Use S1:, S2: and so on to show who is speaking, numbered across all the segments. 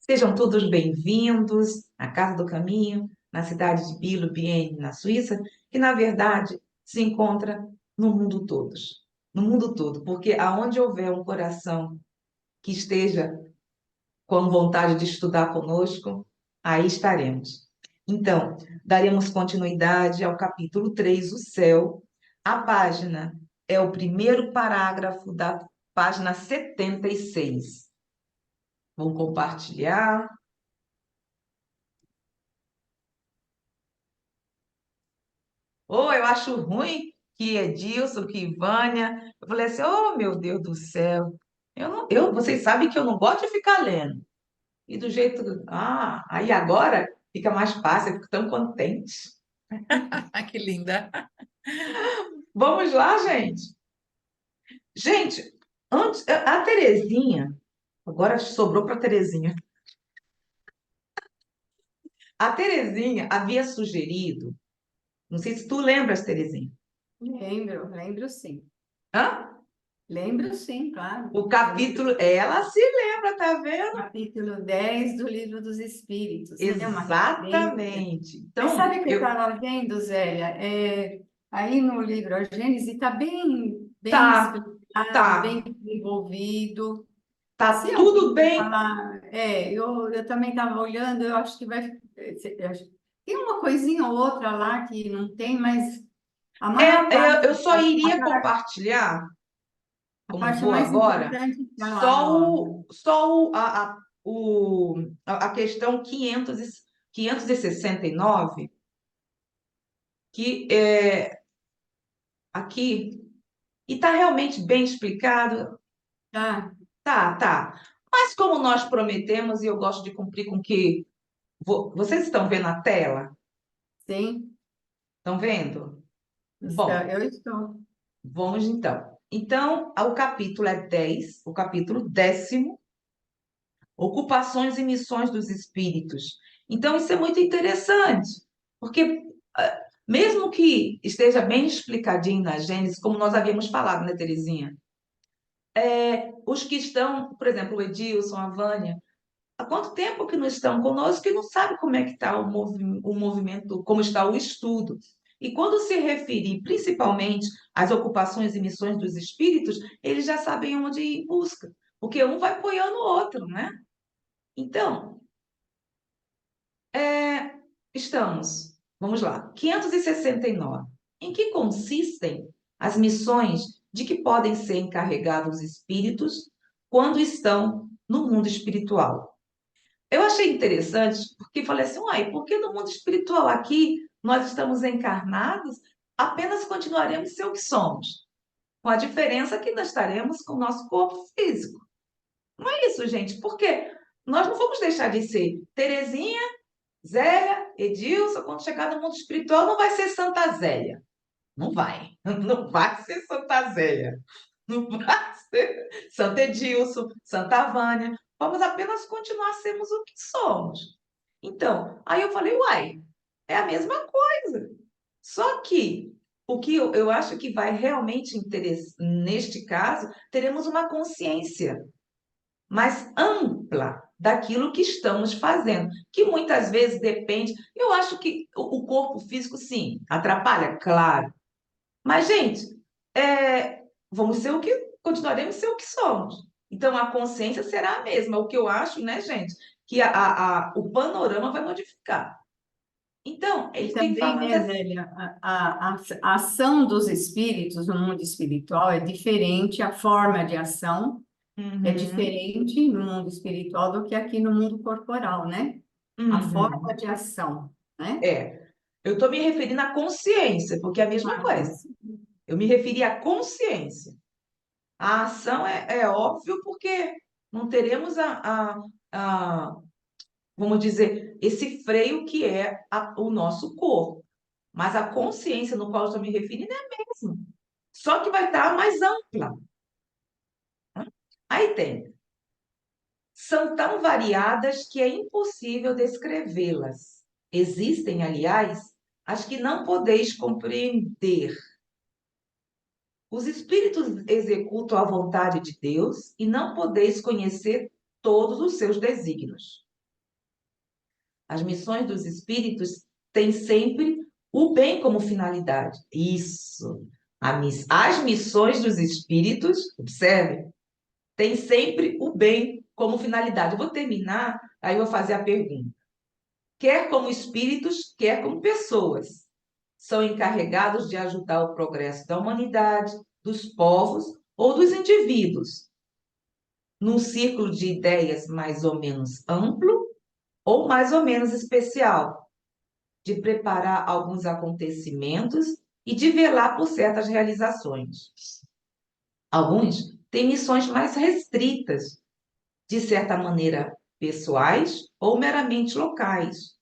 S1: Sejam todos bem-vindos à Casa do Caminho, na cidade de Bielo-Bienne, na Suíça, que na verdade se encontra no mundo todos, no mundo todo, porque aonde houver um coração que esteja com vontade de estudar conosco, aí estaremos. Então, daremos continuidade ao capítulo 3, o céu. A página é o primeiro parágrafo da página 76. Vamos compartilhar. Ou eu acho ruim que Edilson, que Vânia. Eu falei assim, oh meu Deus do céu. Vocês sabem que eu não gosto de ficar lendo. E do jeito. Aí agora fica mais fácil, eu fico tão contente.
S2: Que linda.
S1: Vamos lá, gente. Gente, antes, a Terezinha, agora sobrou para a Terezinha. A Terezinha havia sugerido, não sei se tu lembras, Terezinha.
S3: Lembro sim.
S1: Hã?
S3: Lembro sim, claro.
S1: O capítulo, ela se lembra, tá vendo?
S3: Capítulo 10 do Livro dos Espíritos, né? Uma referência.
S1: Exatamente.
S3: Mas
S1: Então,
S3: sabe o que eu
S1: eu
S3: estava vendo, Zélia? Aí no livro A Gênese está bem
S1: tá,
S3: explicado, bem
S1: tá,
S3: desenvolvido.
S1: tá
S3: Se alguém
S1: tudo
S3: for
S1: bem.
S3: falar, eu também estava olhando, eu acho que vai. Tem uma coisinha ou outra lá que não tem, mas a maior
S1: Eu
S3: parte,
S1: só iria compartilhar,
S3: a
S1: como
S3: parte
S1: vou
S3: mais
S1: agora,
S3: importante está lá
S1: só
S3: no.
S1: a questão 569, que é aqui, e está realmente bem explicado.
S3: Tá,
S1: Tá, tá. Mas como nós prometemos, e eu gosto de cumprir com que. Vocês estão vendo a tela?
S3: sim,
S1: Estão vendo? Bom.
S3: eu estou.
S1: Vamos então. Então, o capítulo é 10, o capítulo 10º, Ocupações e Missões dos Espíritos. Então, isso é muito interessante, porque mesmo que esteja bem explicadinho na Gênesis, como nós havíamos falado, né, Terezinha? Os que estão, por exemplo, o Edilson, a Vânia, há quanto tempo que não estão conosco e não sabe como é que está o movimento, como está o estudo. E quando se referir principalmente às ocupações e missões dos espíritos, eles já sabem onde ir em busca, porque um vai apoiando o outro, né? Então, vamos lá, 569. Em que consistem as missões de que podem ser encarregados os espíritos quando estão no mundo espiritual? Eu achei interessante porque falei assim, uai, porque no mundo espiritual aqui nós estamos encarnados, apenas continuaremos ser o que somos, com a diferença que nós estaremos com o nosso corpo físico. Não é isso, gente, porque nós não vamos deixar de ser Terezinha, Zélia, Edilson, quando chegar no mundo espiritual não vai ser Santa Zélia. Não vai. Não vai ser Santa Zélia. Não vai ser Santa Edilson, Santa Vânia. Vamos apenas continuar a sermos o que somos. Então, aí eu falei, uai, é a mesma coisa. Só que o que eu acho que vai realmente interessar, neste caso, teremos uma consciência mais ampla daquilo que estamos fazendo, que muitas vezes depende. Eu acho que o corpo físico, sim, atrapalha, claro. Mas, gente, vamos ser o que continuaremos ser o que somos. Então, a consciência será a mesma. O que eu acho, né, gente, que o panorama vai modificar. Então,
S3: E
S1: ele vem
S3: também,
S1: falando
S3: né,
S1: assim.
S3: Zélia, a ação dos espíritos no mundo espiritual é diferente, a forma de ação é
S1: Uhum,
S3: diferente no mundo espiritual do que aqui no mundo corporal, né? A forma
S1: uhum.
S3: de ação, né?
S1: Eu estou me referindo à consciência, porque é a mesma
S3: Ah,
S1: coisa. Eu me referi à consciência. A ação é óbvio, porque não teremos vamos dizer, esse freio que é o nosso corpo. Mas a consciência no qual eu estou me referindo é a mesma. Só que vai estar mais ampla. Aí tem. São tão variadas que é impossível descrevê-las. Existem, aliás, as que não podeis compreender. Os espíritos executam a vontade de Deus e não podeis conhecer todos os seus desígnios. As missões dos espíritos têm sempre o bem como finalidade. Isso. As missões dos espíritos, observe, têm sempre o bem como finalidade. Eu vou terminar, aí eu vou fazer a pergunta. Quer como espíritos, quer como pessoas, são encarregados de ajudar o progresso da humanidade, dos povos ou dos indivíduos, num círculo de ideias mais ou menos amplo ou mais ou menos especial, de preparar alguns acontecimentos e de velar por certas realizações. Alguns têm missões mais restritas, de certa maneira pessoais ou meramente locais,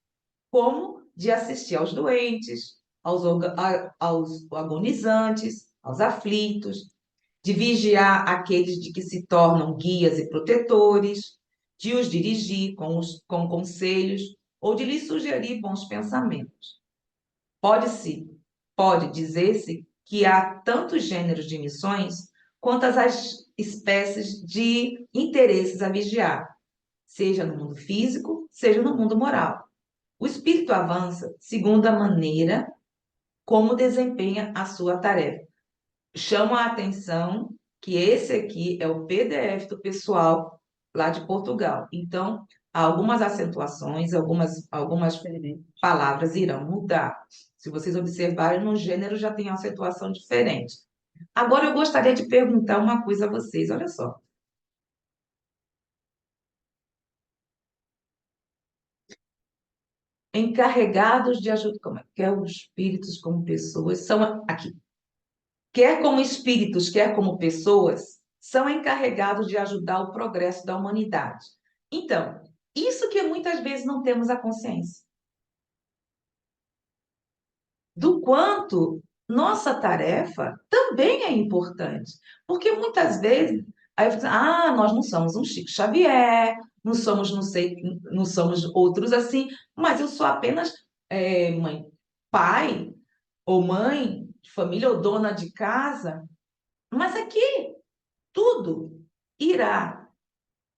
S1: como de assistir aos doentes, aos agonizantes, aos aflitos, de vigiar aqueles de que se tornam guias e protetores, de os dirigir com conselhos ou de lhes sugerir bons pensamentos. Pode dizer-se que há tantos gêneros de missões quantas as espécies de interesses a vigiar, seja no mundo físico, seja no mundo moral. O espírito avança segundo a maneira como desempenha a sua tarefa. Chamo a atenção que esse aqui é o PDF do pessoal lá de Portugal. Então, algumas acentuações, algumas palavras irão mudar. Se vocês observarem, no gênero já tem acentuação diferente. Agora, eu gostaria de perguntar uma coisa a vocês. Olha só. Encarregados de ajudar, como é que é os espíritos como pessoas, são aqui. Quer como espíritos, quer como pessoas, são encarregados de ajudar o progresso da humanidade. Então, isso que muitas vezes não temos a consciência. Do quanto nossa tarefa também é importante. Porque muitas vezes, aí eu falo, nós não somos um Chico Xavier, não somos, não sei, não somos outros assim, mas eu sou apenas mãe, pai ou mãe de família ou dona de casa. Mas aqui tudo irá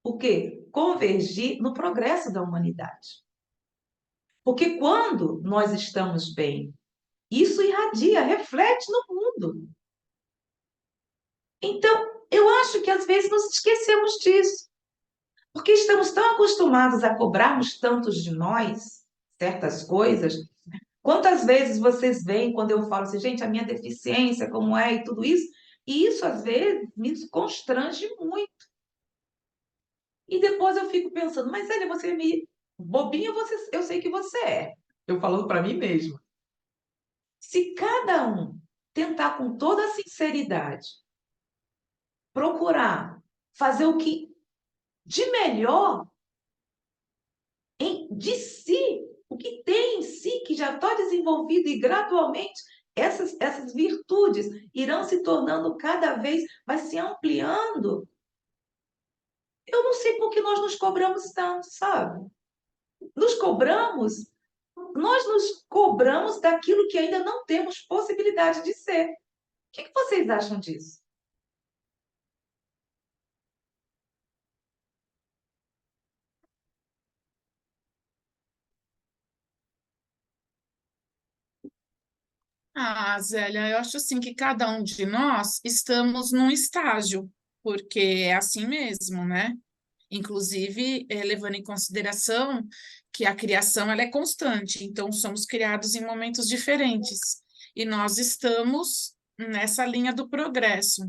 S1: o quê? Convergir no progresso da humanidade. Porque quando nós estamos bem, isso irradia, reflete no mundo. Então, eu acho que às vezes nos esquecemos disso. Porque estamos tão acostumados a cobrarmos tantos de nós, certas coisas. Quantas vezes vocês veem quando eu falo assim, gente, a minha deficiência, como é, e tudo isso, e isso às vezes me constrange muito. E depois eu fico pensando, mas Célia, você me bobinha, eu sei que você é. Eu falando para mim mesma. Se cada um tentar com toda a sinceridade procurar fazer o que de melhor de si, o que tem em si, que já está desenvolvido e gradualmente essas virtudes irão se tornando cada vez, vai se ampliando. Eu não sei por que nós nos cobramos tanto, sabe? Nós nos cobramos daquilo que ainda não temos possibilidade de ser. O que vocês acham disso?
S2: Ah, Zélia, eu acho assim que cada um de nós estamos num estágio, porque é assim mesmo, né? Inclusive, levando em consideração que a criação ela é constante, então somos criados em momentos diferentes e nós estamos nessa linha do progresso.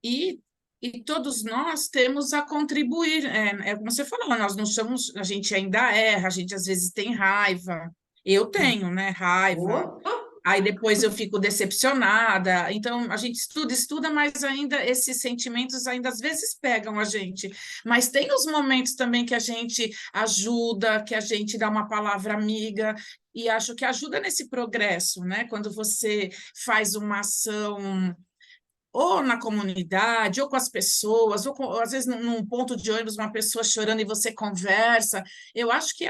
S2: E, e todos nós temos a contribuir, é como você falou, nós não somos, a gente ainda erra, a gente às vezes tem raiva, eu tenho, né, raiva,
S1: Oh,
S2: aí depois eu fico decepcionada. Então, a gente estuda, mas ainda esses sentimentos ainda às vezes pegam a gente. Mas tem os momentos também que a gente ajuda, que a gente dá uma palavra amiga, e acho que ajuda nesse progresso, né? Quando você faz uma ação ou na comunidade, ou com as pessoas, ou às vezes num ponto de ônibus, uma pessoa chorando e você conversa. Eu acho que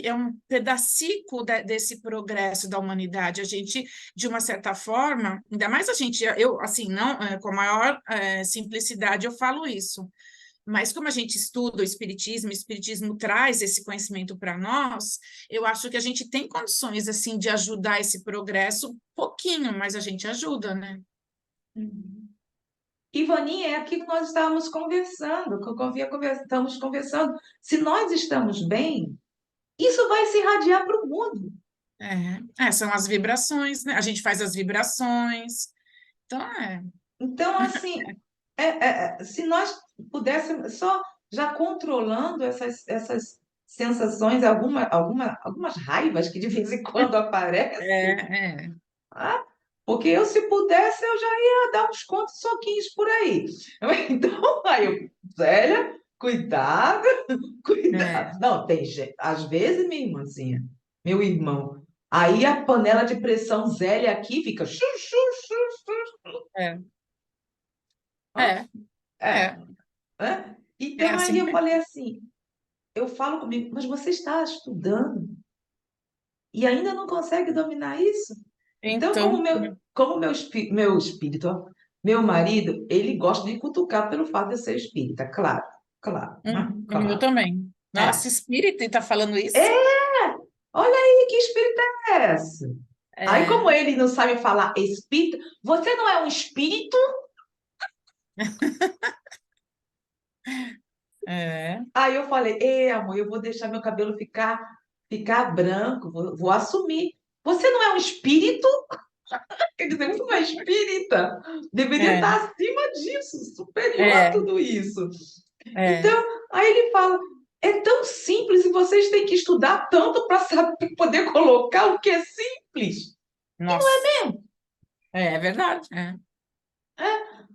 S2: é um pedacico desse progresso da humanidade. A gente, de uma certa forma, ainda mais a gente, eu, assim, não, com a maior simplicidade eu falo isso, Mas como a gente estuda o Espiritismo traz esse conhecimento para nós, eu acho que a gente tem condições, assim, de ajudar esse progresso, pouquinho, mas a gente ajuda, né?
S1: Uhum. Ivani, é aquilo que nós estávamos conversando, que eu estamos conversando. Se nós estamos bem, isso vai se irradiar para o mundo.
S2: São as vibrações, né? A gente faz as vibrações. Então,
S1: Então, assim, se nós pudéssemos só já controlando essas sensações, algumas raivas que de vez em quando aparecem,
S2: é.
S1: ah, porque eu, se pudesse, eu já ia dar uns quantos soquinhos por aí. Então, aí eu, Zélia, cuidado,
S2: É,
S1: cuidado. Não, tem gente, às vezes, minha irmãzinha, meu irmão, aí a panela de pressão Zélia aqui fica chu, chu, chu, chu.
S2: é,
S1: Hã?
S2: é,
S1: É,
S2: é,
S1: né?
S2: é
S1: Então, aí
S2: assim
S1: eu
S2: mesmo.
S1: falei assim, eu falo comigo, mas você está estudando e ainda não consegue dominar isso? Então,
S2: Então,
S1: meu espírito, ó, meu marido, ele gosta de cutucar pelo fato de eu ser espírita, claro, claro, né?
S2: o meu
S1: Claro.
S2: também. Nossa,
S1: É.
S2: espírita está falando isso?
S1: É, olha aí que espírita é essa? Aí, como
S2: É,
S1: ele não sabe falar espírito, você não é um espírito?
S2: é,
S1: Aí eu falei, amor, eu vou deixar meu cabelo ficar branco, vou assumir. Você não é um espírito? Quer dizer, você não é espírita? Deveria
S2: é,
S1: estar acima disso, superior a
S2: é,
S1: tudo isso.
S2: é.
S1: Então, aí ele fala, é tão simples e vocês têm que estudar tanto para saber poder colocar o que é simples.
S2: Nossa, é verdade. É.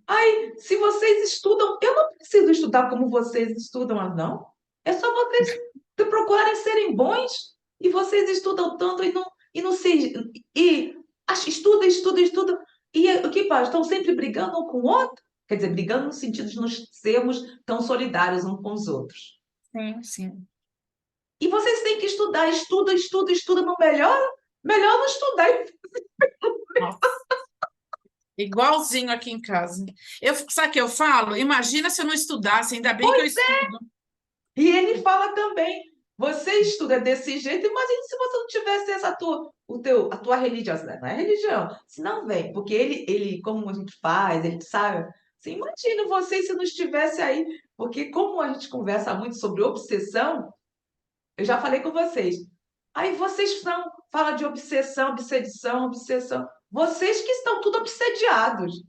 S1: Aí, se vocês estudam, eu não preciso estudar como vocês estudam, não. É só vocês procurarem serem bons e vocês estudam tanto e não se estuda, estuda, estuda e o que faz? Estão sempre brigando um com o outro? Quer dizer, brigando no sentido de não sermos tão solidários uns com os outros.
S2: Sim, sim.
S1: E vocês têm que estudar, estuda, estuda, estuda, não melhora? Melhor não estudar.
S2: Nossa. Igualzinho aqui em casa. Sabe o que eu falo? Imagina se eu não estudasse, ainda bem que eu estudo.
S1: E ele fala também, você estuda desse jeito, imagine se você não tivesse a tua religiosidade, não é religião, se não vem, porque ele, como a gente faz, ele sabe, você imagina você se não estivesse aí, porque como a gente conversa muito sobre obsessão, eu já falei com vocês, aí vocês falam de obsessão, obsedição, obsessão, vocês que estão tudo obsediados.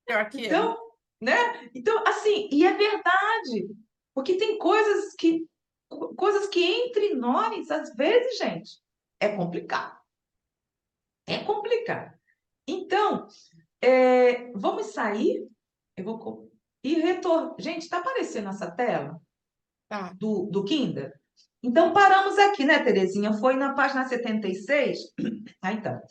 S2: Pior que é.
S1: Então, né? Então, assim, e é verdade, porque tem coisas que entre nós, às vezes, gente, é complicado. É complicado. Então, vamos sair, eu vou e retorno. Gente, está aparecendo essa tela
S2: Tá.
S1: do Kindle? Então, paramos aqui, né, Terezinha? Foi na página 76. Ah, então.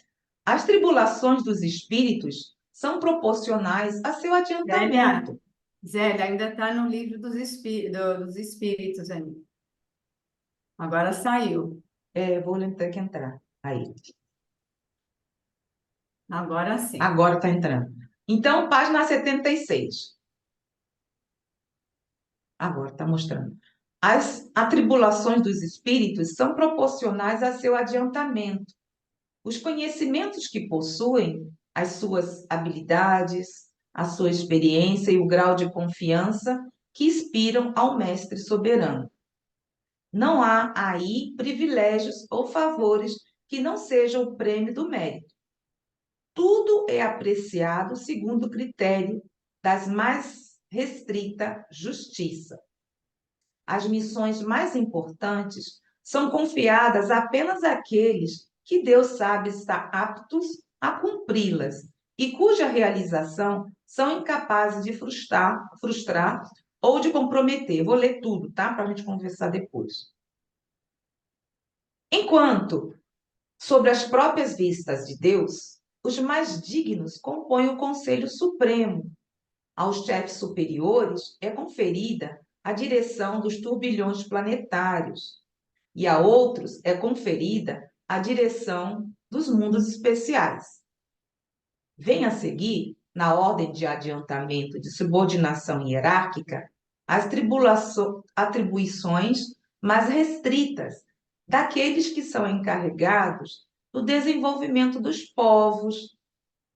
S1: As tribulações dos espíritos são proporcionais a seu
S3: Zélia,
S1: adiantamento.
S3: Zélia, ainda está no livro dos espíritos ainda. Agora saiu.
S1: Vou ter que entrar. Aí,
S3: Agora sim.
S1: agora está entrando. Então, página 76. Agora está mostrando. As atribulações dos espíritos são proporcionais a seu adiantamento. Os conhecimentos que possuem, as suas habilidades, a sua experiência e o grau de confiança que inspiram ao Mestre Soberano. Não há aí privilégios ou favores que não sejam o prêmio do mérito. Tudo é apreciado segundo o critério das mais restrita justiça. As missões mais importantes são confiadas apenas àqueles que Deus sabe estar aptos a cumpri-las e cuja realização são incapazes de frustrar ou de comprometer. Vou ler tudo, tá? Para a gente conversar depois. Enquanto, sobre as próprias vistas de Deus, os mais dignos compõem o Conselho Supremo. Aos chefes superiores é conferida a direção dos turbilhões planetários, e a outros é conferida a direção dos mundos especiais. Vem a seguir na ordem de adiantamento de subordinação hierárquica, as atribuições mais restritas daqueles que são encarregados do desenvolvimento dos povos,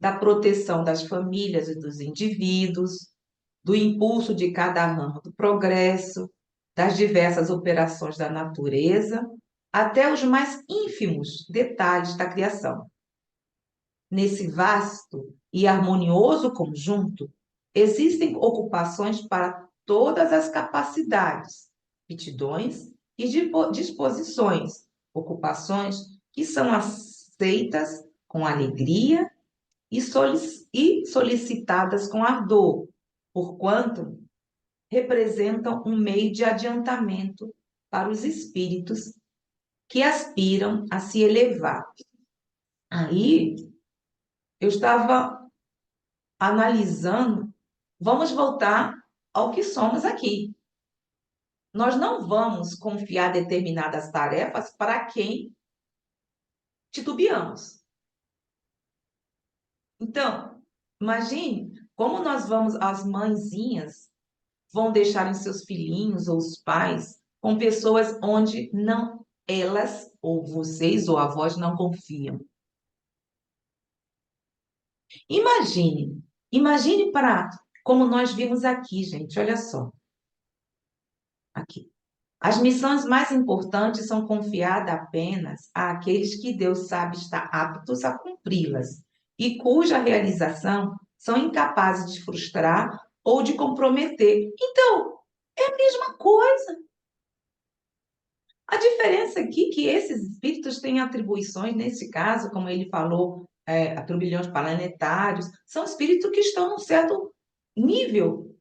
S1: da proteção das famílias e dos indivíduos, do impulso de cada ramo do progresso, das diversas operações da natureza, até os mais ínfimos detalhes da criação. Nesse vasto e harmonioso conjunto, existem ocupações para todas as capacidades, aptidões e disposições, ocupações que são aceitas com alegria e solicitadas com ardor, porquanto representam um meio de adiantamento para os espíritos que aspiram a se elevar. Aí, eu estava analisando, vamos voltar ao que somos aqui. Nós não vamos confiar determinadas tarefas para quem titubeamos. Então, imagine como nós vamos, as mãezinhas vão deixar os seus filhinhos ou os pais com pessoas onde não elas, ou vocês, ou avós, não confiam. Imagine para como nós vimos aqui, gente, olha só. Aqui. As missões mais importantes são confiadas apenas àqueles que Deus sabe estar aptos a cumpri-las e cuja realização são incapazes de frustrar ou de comprometer. Então, é a mesma coisa. A diferença aqui é que esses espíritos têm atribuições, nesse caso, como ele falou, a turbilhões planetários, são espíritos que estão num certo nível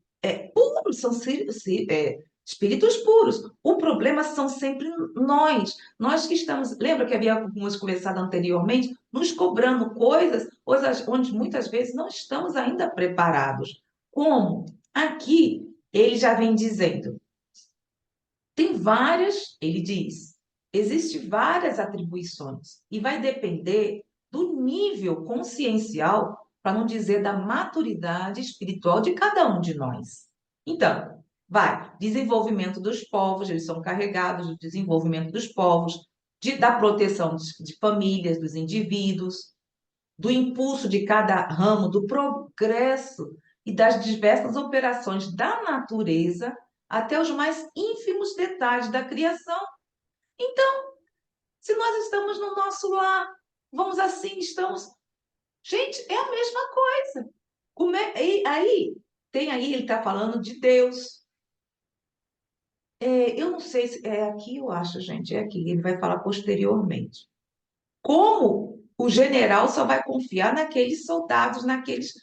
S1: puro, são espíritos puros. O problema são sempre nós que estamos, lembra que havíamos conversado anteriormente, nos cobrando coisas onde muitas vezes não estamos ainda preparados. Como? Aqui, ele já vem dizendo, tem várias, ele diz, existem várias atribuições e vai depender do nível consciencial, para não dizer da maturidade espiritual de cada um de nós. Então, desenvolvimento dos povos, eles são carregados do desenvolvimento dos povos, da proteção de famílias, dos indivíduos, do impulso de cada ramo, do progresso e das diversas operações da natureza, até os mais ínfimos detalhes da criação. Então, se nós estamos no nosso lar, vamos assim, estamos... Gente, é a mesma coisa. Aí, ele está falando de Deus. Eu não sei se é aqui, eu acho, gente, é aqui. Ele vai falar posteriormente. Como o general só vai confiar naqueles soldados, naqueles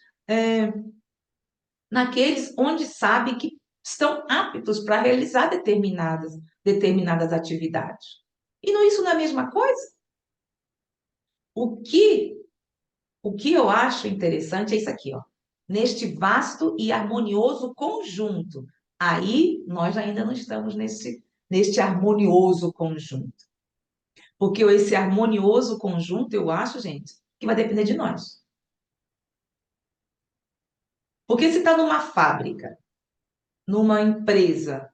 S1: onde sabe que estão aptos para realizar determinadas atividades. E isso não é a mesma coisa? O que eu acho interessante é isso aqui, ó. Neste vasto e harmonioso conjunto. Aí, nós ainda não estamos neste harmonioso conjunto. Porque esse harmonioso conjunto, eu acho, gente, que vai depender de nós. Porque se está numa fábrica, numa empresa,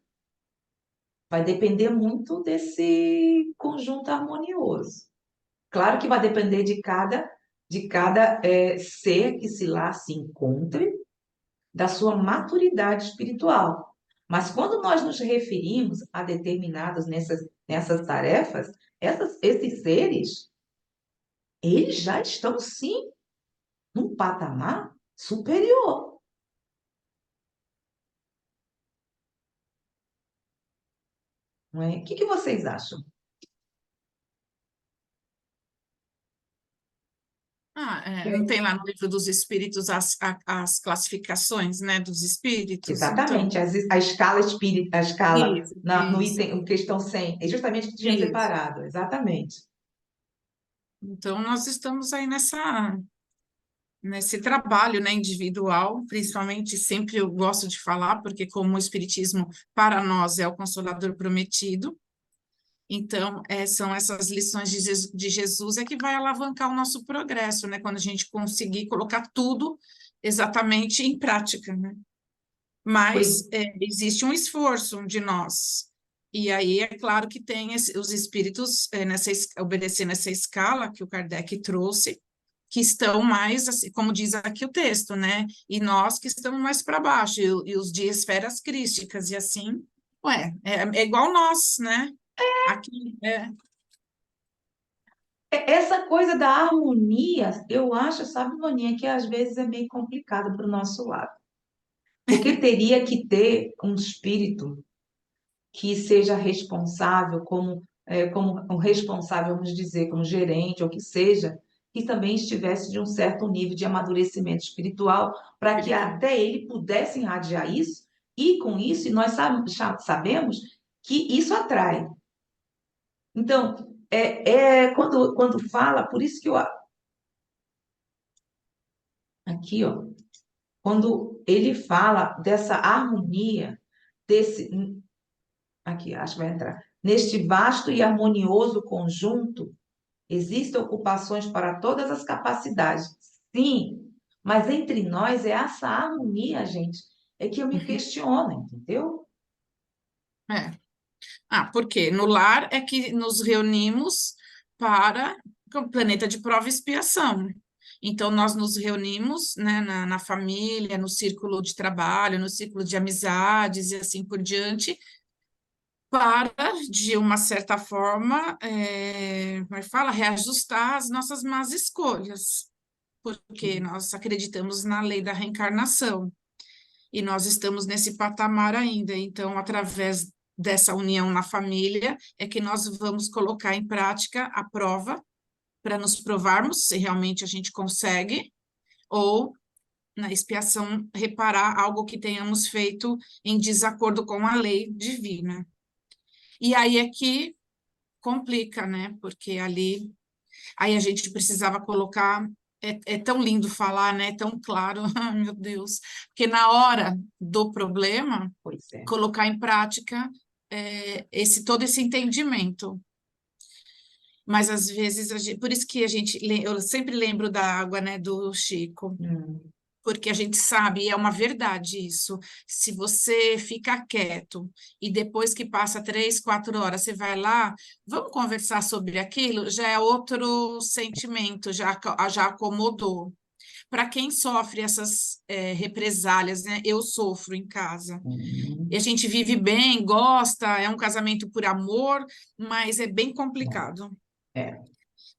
S1: vai depender muito desse conjunto harmonioso. Claro que vai depender de cada ser que lá se encontre, da sua maturidade espiritual. Mas quando nós nos referimos a determinados nessas tarefas, esses seres, eles já estão, sim, num patamar superior. Não é? O que vocês acham?
S2: Não tem lá no livro dos espíritos as classificações, né, dos espíritos?
S1: Exatamente, então... a escala espírita, a escala
S2: isso,
S1: no item, questão 100, é justamente o que tinha separado, exatamente.
S2: Então, nós estamos aí nesse trabalho, né, individual, principalmente, sempre eu gosto de falar, porque como o Espiritismo, para nós, é o Consolador prometido, então, são essas lições de Jesus que vai alavancar o nosso progresso, né? Quando a gente conseguir colocar tudo exatamente em prática, né?
S1: Pois
S2: Mas existe um esforço de nós. E aí é claro que tem os espíritos obedecendo essa escala que o Kardec trouxe, que estão mais, assim, como diz aqui o texto, né? E nós que estamos mais para baixo, e os de esferas crísticas, e assim, é igual nós, né? Aqui,
S1: essa coisa da harmonia, eu acho, sabe, Moninha, que às vezes é meio complicado para o nosso lado. Porque teria que ter um espírito que seja responsável, como um responsável, vamos dizer, como gerente, ou que seja, que também estivesse de um certo nível de amadurecimento espiritual, para que
S2: espiritual.
S1: até ele pudesse irradiar isso, e com isso, nós sabemos que isso atrai. Então, quando fala, por isso que eu. Aqui, ó, quando ele fala dessa harmonia, desse. Aqui, acho que vai entrar. Neste vasto e harmonioso conjunto, existem ocupações para todas as capacidades. Sim, mas entre nós é essa harmonia, gente, é que eu me questiono, entendeu?
S2: É. Porque no lar é que nos reunimos para o planeta de prova e expiação. Então, nós nos reunimos, né, na família, no círculo de trabalho, no círculo de amizades e assim por diante, para, de uma certa forma, como é que fala, reajustar as nossas más escolhas, porque nós acreditamos na lei da reencarnação e nós estamos nesse patamar ainda. Então, através dessa união na família, é que nós vamos colocar em prática a prova para nos provarmos se realmente a gente consegue, ou na expiação reparar algo que tenhamos feito em desacordo com a lei divina. E aí é que complica, né? Porque aí a gente precisava colocar. É tão lindo falar, né? É tão claro, ai, meu Deus. Porque na hora do problema,
S1: Pois é.
S2: colocar em prática todo esse entendimento. Mas às vezes, por isso que eu sempre lembro da água, né, do Chico,
S1: Hum,
S2: porque a gente sabe, e é uma verdade isso, se você ficar quieto e depois que passa 3, 4 horas, você vai lá, vamos conversar sobre aquilo, já é outro sentimento, já acomodou. Para quem sofre essas represálias, né? Eu sofro em casa. E a
S1: hum,
S2: gente vive bem, gosta, é um casamento por amor, mas é bem complicado.
S1: é.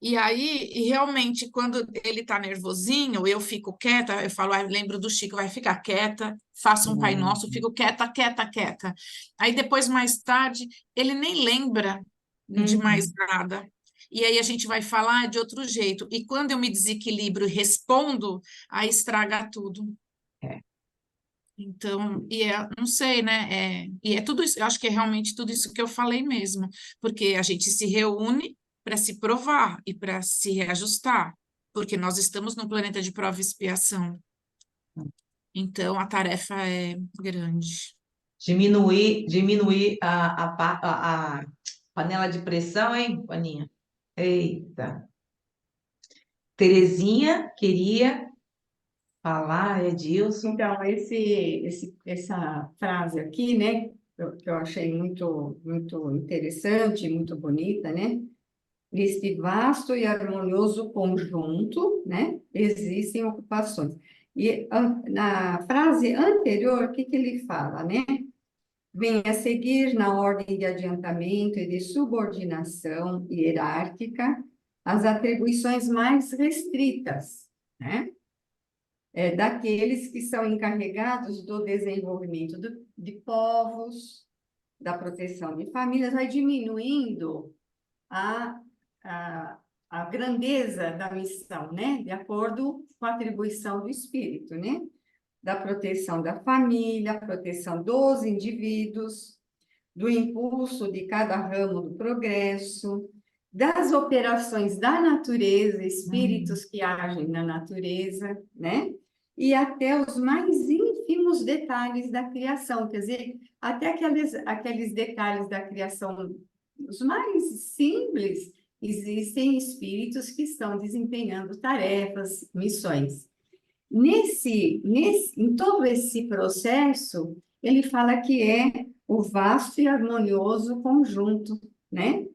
S2: E aí, e realmente, quando ele tá nervosinho, eu fico quieta, eu falo, lembro do Chico, vai ficar quieta, faça um Pai
S1: Hum,
S2: Nosso, fico quieta, quieta, quieta. Aí depois, mais tarde, ele nem lembra de mais
S1: uhum,
S2: nada. E aí a gente vai falar de outro jeito. E quando eu me desequilibro e respondo, aí estraga tudo.
S1: é.
S2: Então, não sei, né? E é tudo isso, eu acho que é realmente tudo isso que eu falei mesmo, porque a gente se reúne para se provar e para se reajustar, porque nós estamos num planeta de prova e expiação. Então, a tarefa é grande.
S1: Diminuir a panela de pressão, hein, Aninha? Eita. Terezinha queria falar, Edilson.
S3: Então, essa frase aqui, né, que eu achei muito, muito interessante, muito bonita, né? Neste vasto e harmonioso conjunto, né, existem ocupações. E na frase anterior, o que que ele fala, né? Vem a seguir, na ordem de adiantamento e de subordinação hierárquica, as atribuições mais restritas, né? Daqueles que são encarregados do desenvolvimento de povos, da proteção de famílias, vai diminuindo a, a, a grandeza da missão, né? De acordo com a atribuição do espírito, né? Da proteção da família, proteção dos indivíduos, do impulso de cada ramo do progresso, das operações da natureza,
S1: Hum,
S3: espíritos que agem na natureza, né? E até os mais ínfimos detalhes da criação, quer dizer, até aqueles detalhes da criação, os mais simples, existem espíritos que estão desempenhando tarefas, missões. em todo esse processo, ele fala que é o vasto e harmonioso conjunto, né?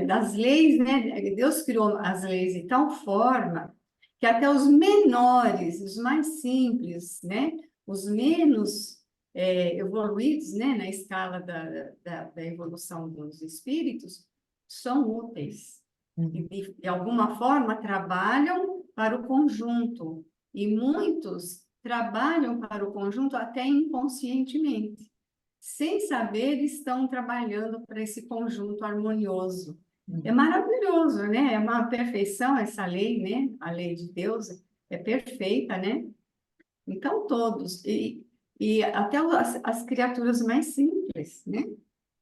S3: Das leis, né? Deus criou as leis de tal forma que até os menores, os mais simples, né? Os menos evoluídos, né? Na escala da evolução dos espíritos, são úteis. De alguma forma, trabalham para o conjunto. E muitos trabalham para o conjunto até inconscientemente. Sem saber, estão trabalhando para esse conjunto harmonioso. É maravilhoso, né? É uma perfeição essa lei, né? A lei de Deus é perfeita, né? Então, todos. E até as criaturas mais simples, né?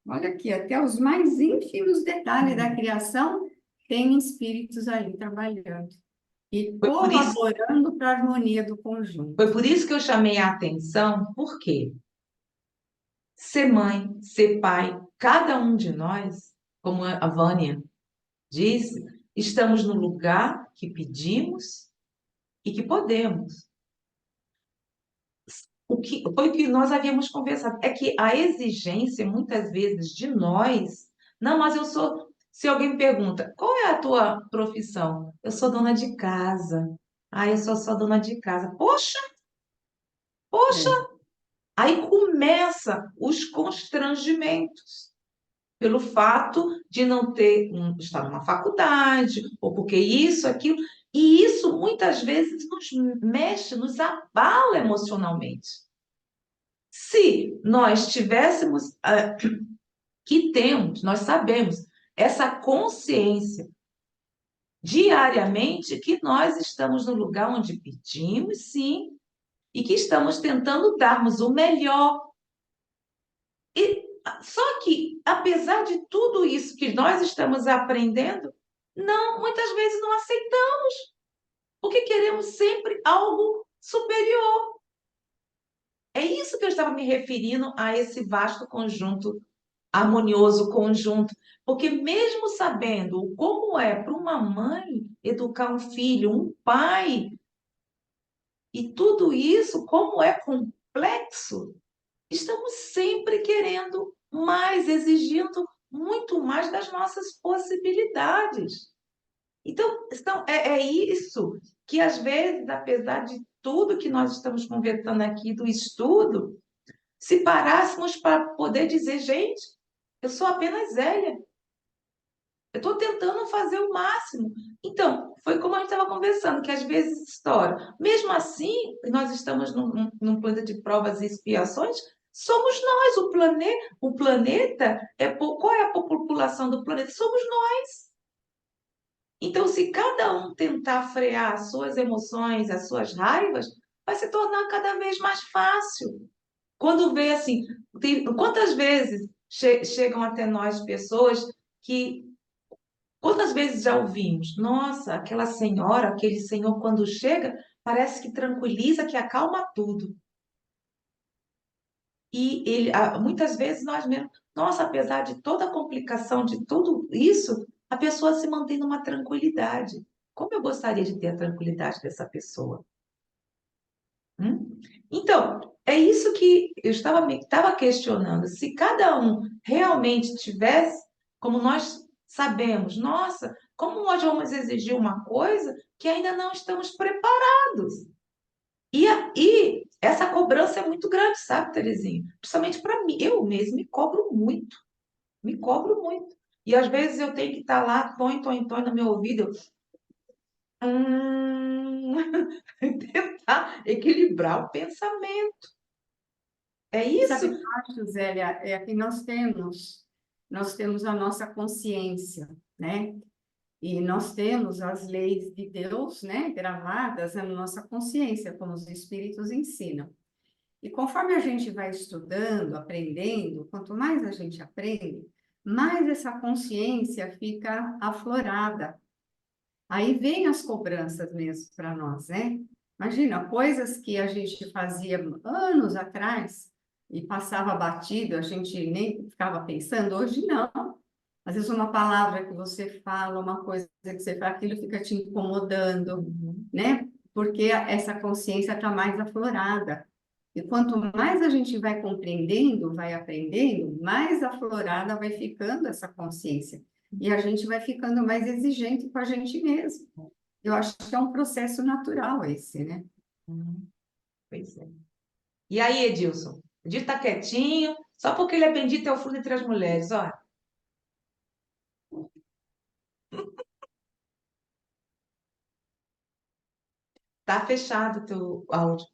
S3: Olha aqui, até os mais ínfimos detalhes da criação tem espíritos ali trabalhando e
S1: Foi por isso,
S3: colaborando para a harmonia do conjunto.
S1: foi por isso que eu chamei a atenção, porque ser mãe, ser pai, cada um de nós, como a Vânia disse, estamos no lugar que pedimos e que podemos. Foi o que nós havíamos conversado, é que a exigência, muitas vezes, de nós, não, mas eu sou, se alguém me pergunta, qual é a tua profissão? Eu sou dona de casa. Ah, eu sou só dona de casa. Poxa, poxa,
S3: É,
S1: aí começa os constrangimentos pelo fato de não ter estar numa faculdade, ou porque isso, aquilo, e isso muitas vezes nos mexe, nos abala emocionalmente. Se nós tivéssemos, que temos, nós sabemos, essa consciência diariamente que nós estamos no lugar onde pedimos, sim, e que estamos tentando darmos o melhor. E só que, apesar de tudo isso que nós estamos aprendendo, não, muitas vezes não aceitamos, porque queremos sempre algo superior. É isso que eu estava me referindo a esse vasto conjunto, harmonioso conjunto, porque mesmo sabendo como é para uma mãe educar um filho, um pai, e tudo isso, como é complexo, estamos sempre querendo mais, exigindo muito mais das nossas possibilidades. Então, é isso que, às vezes, apesar de tudo que nós estamos conversando aqui do estudo, se parássemos para poder dizer, gente, eu sou apenas Zélia, eu estou tentando fazer o máximo. Então, foi como a gente estava conversando, que às vezes estoura. Mesmo assim, nós estamos num planeta de provas e expiações, somos nós, o planeta, qual é a população do planeta? Somos nós. Então, se cada um tentar frear as suas emoções, as suas raivas, vai se tornar cada vez mais fácil. Quando vê assim, quantas vezes chegam até nós pessoas que quantas vezes já ouvimos? Nossa, aquela senhora, aquele senhor, quando chega, parece que tranquiliza, que acalma tudo. E ele, muitas vezes nós mesmos, nossa, apesar de toda a complicação de tudo isso, a pessoa se mantém numa tranquilidade. Como eu gostaria de ter a tranquilidade dessa pessoa? Então, é isso que eu estava questionando. Se cada um realmente tivesse, como nós sabemos, nossa, como nós vamos exigir uma coisa que ainda não estamos preparados? E essa cobrança é muito grande, sabe, Terezinha? Principalmente para mim. Eu mesmo me cobro muito. Me cobro muito. E às vezes eu tenho que estar lá, tom, no meu ouvido, tentar equilibrar o pensamento. É
S3: sabe o
S1: isso?
S3: que eu acho, Zélia? É que nós temos a nossa consciência, né? E nós temos as leis de Deus, né, gravadas na nossa consciência, como os espíritos ensinam. E conforme a gente vai estudando, aprendendo, quanto mais a gente aprende, mais essa consciência fica aflorada. Aí vem as cobranças mesmo para nós, né? Imagina, coisas que a gente fazia anos atrás e passava batido, a gente nem ficava pensando, hoje não. Às vezes uma palavra que você fala, uma coisa que você fala, aquilo fica te incomodando, né? porque essa consciência está mais aflorada. E quanto mais a gente vai compreendendo, vai aprendendo, mais aflorada vai ficando essa consciência. E a gente vai ficando mais exigente com a gente mesmo. Eu acho que é um processo natural esse, né?
S1: Pois é. E aí, Edilson? O Edilson tá quietinho, só porque ele é bendito é o fruto entre as mulheres, olha. Tá fechado o teu áudio.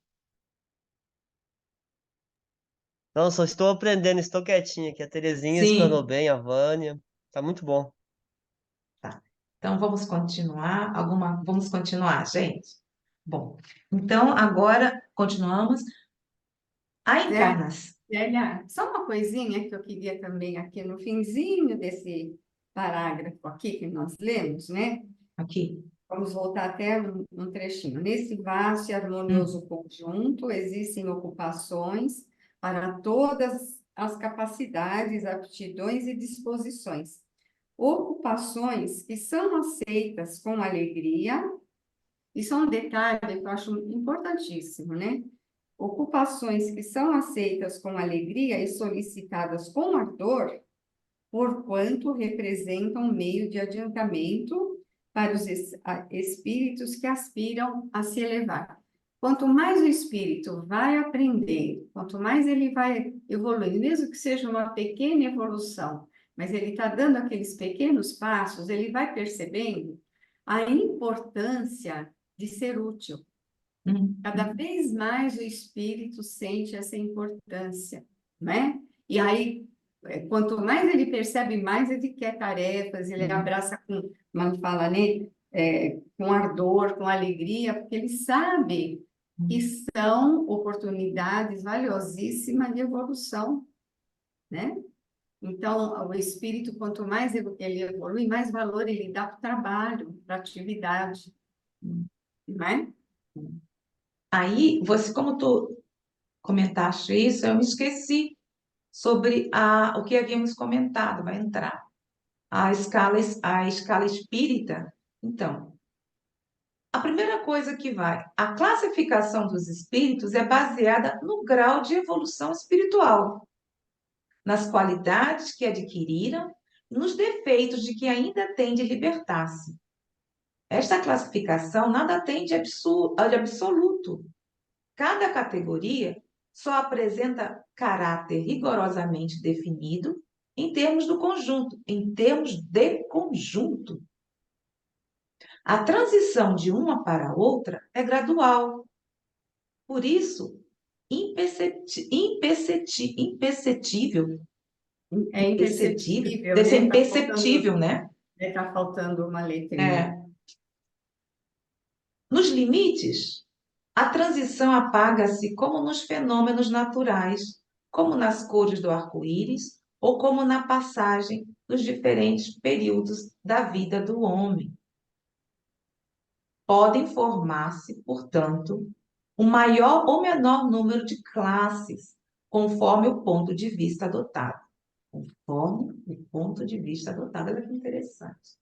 S4: Não, só estou aprendendo, estou quietinho aqui. A Terezinha explanou
S1: Sim,
S4: bem, a Vânia. Tá muito bom.
S1: tá. Então vamos continuar. Vamos continuar, gente. Bom, então agora continuamos. A
S3: Zé,
S1: encarnação.
S3: Zélia, só uma coisinha que eu queria também aqui no finzinho desse parágrafo aqui que nós lemos, né?
S1: Aqui.
S3: Vamos voltar até um trechinho. Nesse vasto e
S1: Hum,
S3: harmonioso conjunto, existem ocupações para todas as capacidades, aptidões e disposições. Ocupações que são aceitas com alegria, isso é um detalhe que eu acho importantíssimo, né? Ocupações que são aceitas com alegria e solicitadas com ardor, porquanto representam um meio de adiantamento para os espíritos que aspiram a se elevar. Quanto mais o espírito vai aprender, quanto mais ele vai evoluindo, mesmo que seja uma pequena evolução, mas ele está dando aqueles pequenos passos, ele vai percebendo a importância de ser útil. Cada
S1: hum.
S3: vez mais o espírito sente essa importância, né? E aí, quanto mais ele percebe, mais ele quer tarefas, ele abraça com, como fala, né? Com ardor, com alegria, porque ele sabe que são oportunidades valiosíssimas de evolução, né? Então, o espírito, quanto mais ele evolui, mais valor ele dá para o trabalho, para a atividade, não é?
S1: Aí, você, como tu comentaste isso, eu me esqueci sobre o que havíamos comentado, vai entrar. A escala espírita. Então, a primeira coisa que vai, a classificação dos espíritos é baseada no grau de evolução espiritual, nas qualidades que adquiriram e nos defeitos de que ainda têm de libertar-se. Esta classificação nada tem de absoluto. Cada categoria só apresenta caráter rigorosamente definido em termos de conjunto. A transição de uma para outra é gradual. Por isso, imperceptível,
S3: É imperceptível,
S1: deve ser
S3: né?
S1: imperceptível, né?
S3: Tá faltando uma letrinha.
S1: É. Nos limites, a transição apaga-se como nos fenômenos naturais, como nas cores do arco-íris ou como na passagem dos diferentes períodos da vida do homem. Podem formar-se, portanto, um maior ou menor número de classes, conforme o ponto de vista adotado. Conforme o ponto de vista adotado, olha que interessante.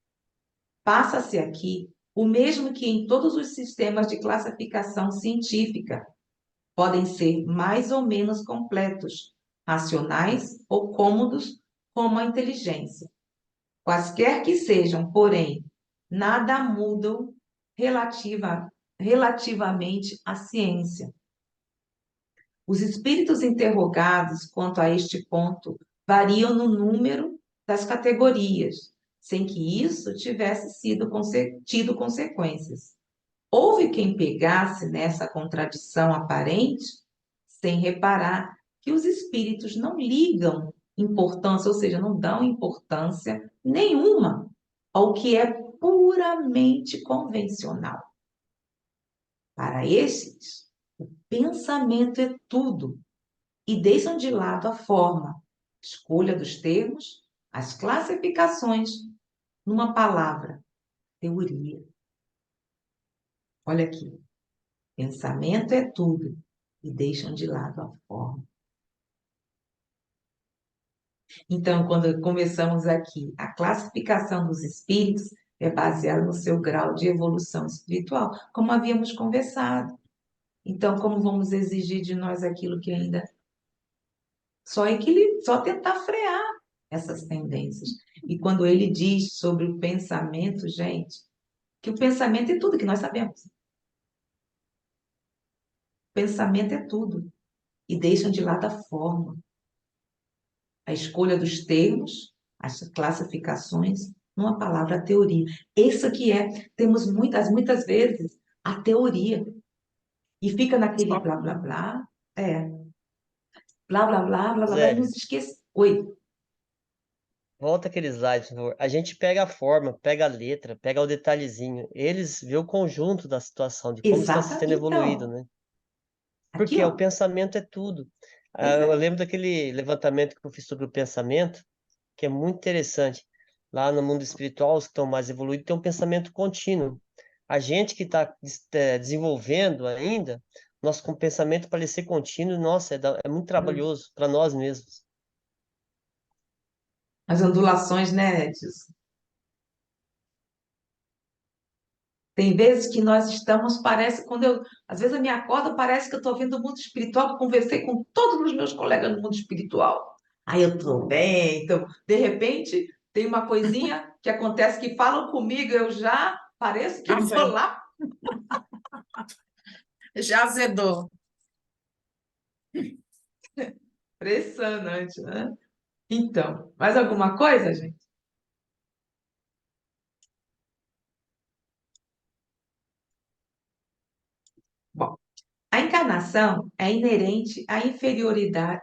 S1: Passa-se aqui o mesmo que em todos os sistemas de classificação científica. Podem ser mais ou menos completos, racionais ou cômodos, como a inteligência. Quaisquer que sejam, porém, nada mudam relativamente à ciência. Os espíritos interrogados quanto a este ponto variam no número das categorias, sem que isso tivesse tido consequências. Houve quem pegasse nessa contradição aparente, sem reparar que os espíritos não ligam importância, ou seja, não dão importância nenhuma ao que é puramente convencional. Para esses, o pensamento é tudo e deixam de lado a forma, a escolha dos termos, as classificações, numa palavra, teoria. Olha aqui, pensamento é tudo e deixam de lado a forma. Então, quando começamos aqui a classificação dos espíritos, é baseado no seu grau de evolução espiritual, como havíamos conversado. Então, como vamos exigir de nós aquilo que ainda só tentar frear essas tendências. E quando ele diz sobre o pensamento, gente, que o pensamento é tudo que nós sabemos. Pensamento é tudo. E deixam de lado a forma, a escolha dos termos, as classificações, numa palavra, a teoria. Isso aqui temos muitas vezes a teoria. E fica naquele blá, blá, blá, blá, blá, blá, blá, blá, blá, e
S4: Zé,
S1: nos esquece. Oi,
S4: volta aquele slide, por favor. A gente pega a forma, pega a letra, pega o detalhezinho. Eles vê o conjunto da situação, de como está sendo
S1: exatamente.
S4: evoluído,
S1: Então,
S4: né?
S1: aqui,
S4: Porque o
S1: ó.
S4: pensamento é tudo.
S1: Pois
S4: Eu
S1: é.
S4: lembro daquele levantamento que eu fiz sobre o pensamento, que é muito interessante. Lá no mundo espiritual, os que estão mais evoluídos têm um pensamento contínuo. A gente que está desenvolvendo ainda, nosso pensamento para ele ser contínuo, nossa, é muito trabalhoso para nós mesmos.
S1: As ondulações, né, Edson? Tem vezes que nós estamos, parece, às vezes eu me acordo, parece que eu estou vindo do mundo espiritual, que eu conversei com todos os meus colegas do mundo espiritual. Aí eu estou bem, então, de repente, tem uma coisinha que acontece que falam comigo, eu já pareço que vou
S2: Azedou.
S1: lá.
S2: Já azedou.
S1: Impressionante, né? Então, mais alguma coisa, gente? Bom, a encarnação é inerente à inferioridade.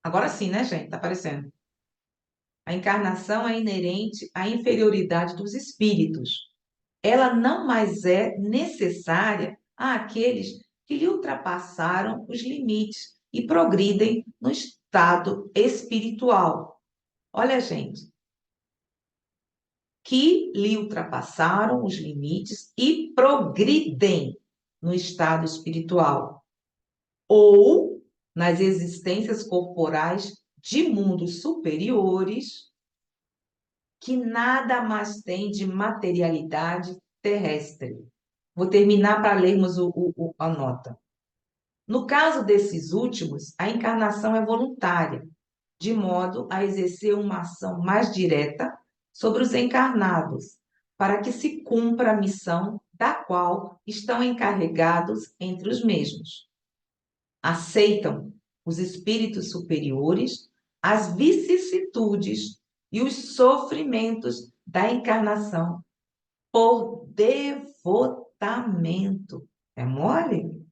S1: Agora sim, né, gente? Tá aparecendo. A encarnação é inerente à inferioridade dos espíritos. Ela não mais é necessária àqueles que lhe ultrapassaram os limites e progridem no estado espiritual. Olha, gente, que lhe ultrapassaram os limites e progridem no estado espiritual, ou nas existências corporais de mundos superiores que nada mais têm de materialidade terrestre. Vou terminar para lermos a nota. No caso desses últimos, a encarnação é voluntária, de modo a exercer uma ação mais direta sobre os encarnados, para que se cumpra a missão da qual estão encarregados entre os mesmos. Aceitam os espíritos superiores as vicissitudes e os sofrimentos da encarnação por devotamento. É mole?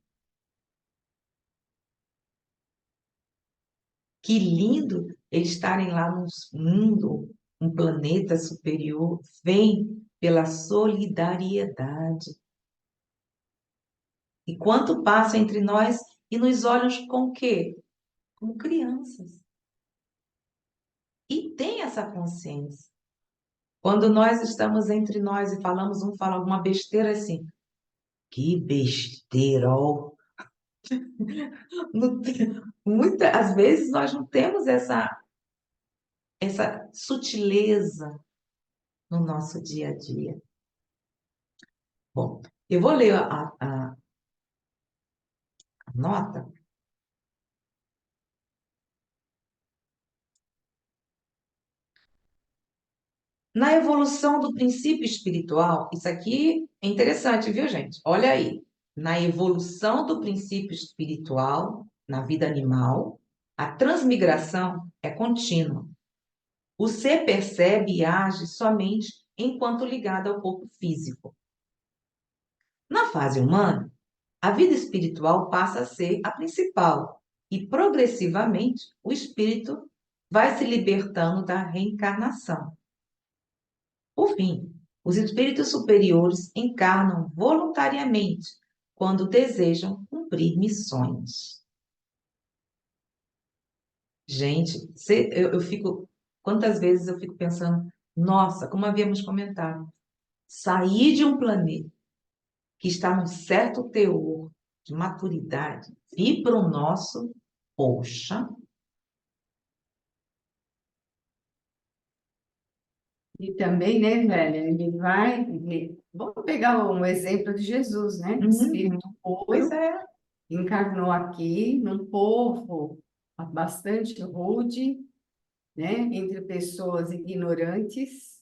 S1: Que lindo eles estarem lá no mundo, um planeta superior. Vem pela solidariedade. E quanto passa entre nós e nos olham com o quê? Como crianças. E tem essa consciência. Quando nós estamos entre nós e falamos, um fala alguma besteira assim, que besteira, ó. Às vezes nós não temos essa sutileza no nosso dia a dia. Bom, eu vou ler a nota. Na evolução do princípio espiritual, isso aqui é interessante, viu, gente? Olha aí. Na evolução do princípio espiritual, na vida animal, a transmigração é contínua. O ser percebe e age somente enquanto ligado ao corpo físico. Na fase humana, a vida espiritual passa a ser a principal e, progressivamente, o espírito vai se libertando da reencarnação. Por fim, os espíritos superiores encarnam voluntariamente quando desejam cumprir missões. Gente, eu fico. Quantas vezes eu fico pensando, nossa, como havíamos comentado, sair de um planeta que está num certo teor de maturidade, vir para o nosso, poxa,
S3: E também, né, velha, vamos pegar um exemplo de Jesus, né?
S1: Uhum.
S3: Espírito
S1: Pois
S3: puro,
S1: é.
S3: encarnou aqui num povo bastante rude, né? Entre pessoas ignorantes,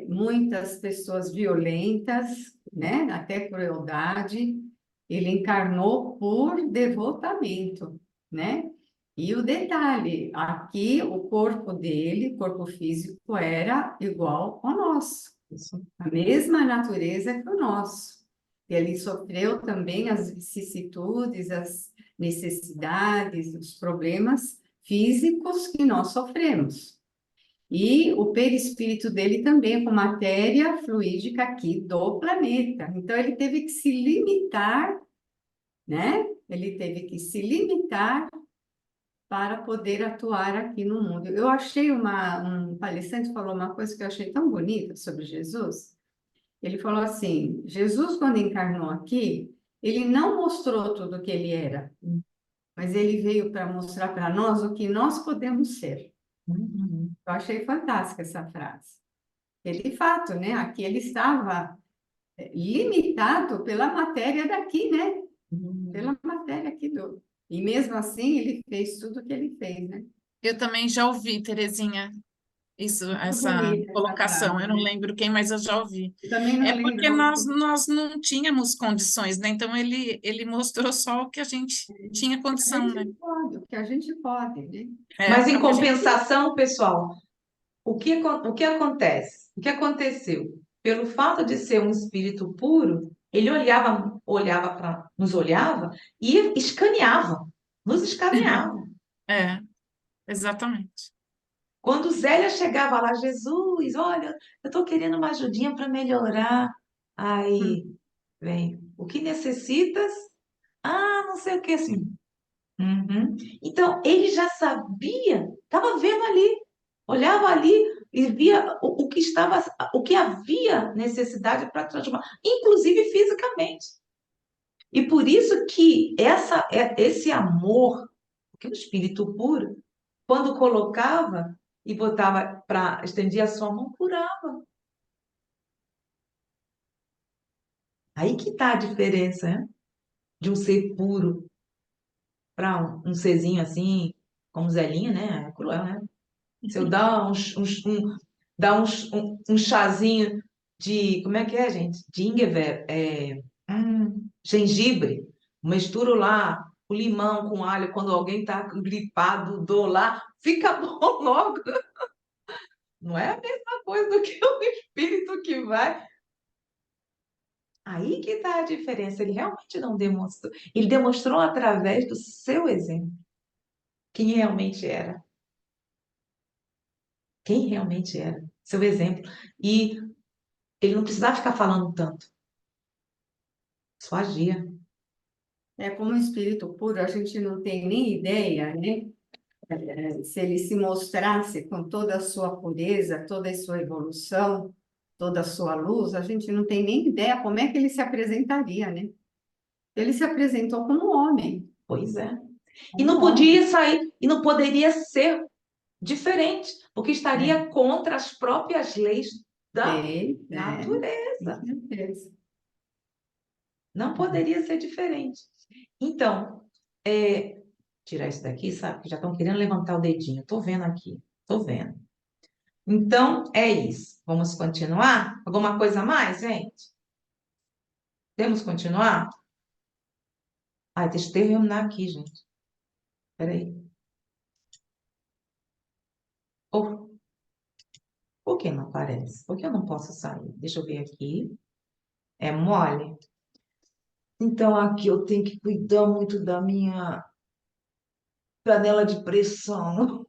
S3: muitas pessoas violentas, né? Até crueldade. Ele encarnou por devotamento, né? E o detalhe, aqui o corpo dele, o corpo físico, era igual ao nosso,
S1: Isso.
S3: a mesma natureza que o nosso. Ele sofreu também as vicissitudes, as necessidades, os problemas físicos que nós sofremos. E o perispírito dele também, com matéria fluídica aqui do planeta. Então, ele teve que se limitar, né? Ele teve que se limitar para poder atuar aqui no mundo. Eu achei um palestrante falou uma coisa que eu achei tão bonita sobre Jesus. Ele falou assim: Jesus, quando encarnou aqui, ele não mostrou tudo o que ele era, mas ele veio para mostrar para nós o que nós podemos ser.
S1: Uhum.
S3: Eu achei fantástica essa frase. E, de fato, né? Aqui ele estava limitado pela matéria daqui, né?
S1: Uhum.
S3: Pela matéria aqui do. E mesmo assim, ele fez tudo o que ele fez, né?
S2: Eu também já ouvi, Terezinha, isso,
S3: Muito
S2: essa
S3: bonita essa
S2: colocação.
S3: frase,
S2: Eu não
S3: né?
S2: lembro quem, mas eu já ouvi.
S3: Eu também
S2: É
S3: não
S2: porque
S3: lembro
S2: nós não tínhamos condições, né? Então ele mostrou só o que a gente tinha
S3: o que a
S2: condição,
S3: gente
S2: né?
S3: pode, o que a gente pode, né?
S1: Mas
S2: É
S1: em
S2: o que a gente.
S1: compensação, pessoal, o que acontece? O que aconteceu? Pelo fato de ser um espírito puro, ele nos olhava e escaneava, nos escaneava.
S2: É, exatamente.
S1: Quando Zélia chegava lá, Jesus, olha, eu estou querendo uma ajudinha para melhorar. Aí vem, o que necessitas? Ah, não sei o que assim. Uhum. Então, ele já sabia, estava vendo ali, olhava ali e via o que estava, o que havia necessidade para transformar, inclusive fisicamente. E por isso que esse amor, que é o espírito puro, quando colocava e botava para estendia a sua mão, curava. Aí que está a diferença, né? De um ser puro para um serzinho assim, como Zelinha, né? É cruel, né? Se eu dar um chazinho de, como é que é, gente? De ingwer, gengibre, misturo lá o limão com alho, quando alguém está gripado, dou lá, fica bom logo. Não é a mesma coisa do que o espírito que vai. Aí que está a diferença. Ele realmente não demonstrou. Ele demonstrou através do seu exemplo quem realmente era. Quem realmente era. Seu exemplo. E ele não precisava ficar falando tanto. Só agia.
S3: É como um espírito puro, a gente não tem nem ideia, né? Se ele se mostrasse com toda a sua pureza, toda a sua evolução, toda a sua luz, a gente não tem nem ideia como é que ele se apresentaria, né? Ele se apresentou como homem,
S1: Pois é. E
S3: como
S1: não
S3: homem.
S1: podia sair, e não poderia ser diferente, porque
S3: É,
S1: estaria contra as próprias leis da
S3: com
S1: natureza.
S3: certeza.
S1: Não poderia ser diferente. Então, tirar isso daqui, sabe? Que já estão querendo levantar o dedinho. Estou vendo aqui, estou vendo. Então, é isso. Vamos continuar? Alguma coisa a mais, gente? Temos que continuar? Ai, deixa eu terminar aqui, gente. Peraí. Por que não aparece? Por que eu não posso sair? Deixa eu ver aqui. É mole? Então, aqui eu tenho que cuidar muito da minha panela de pressão.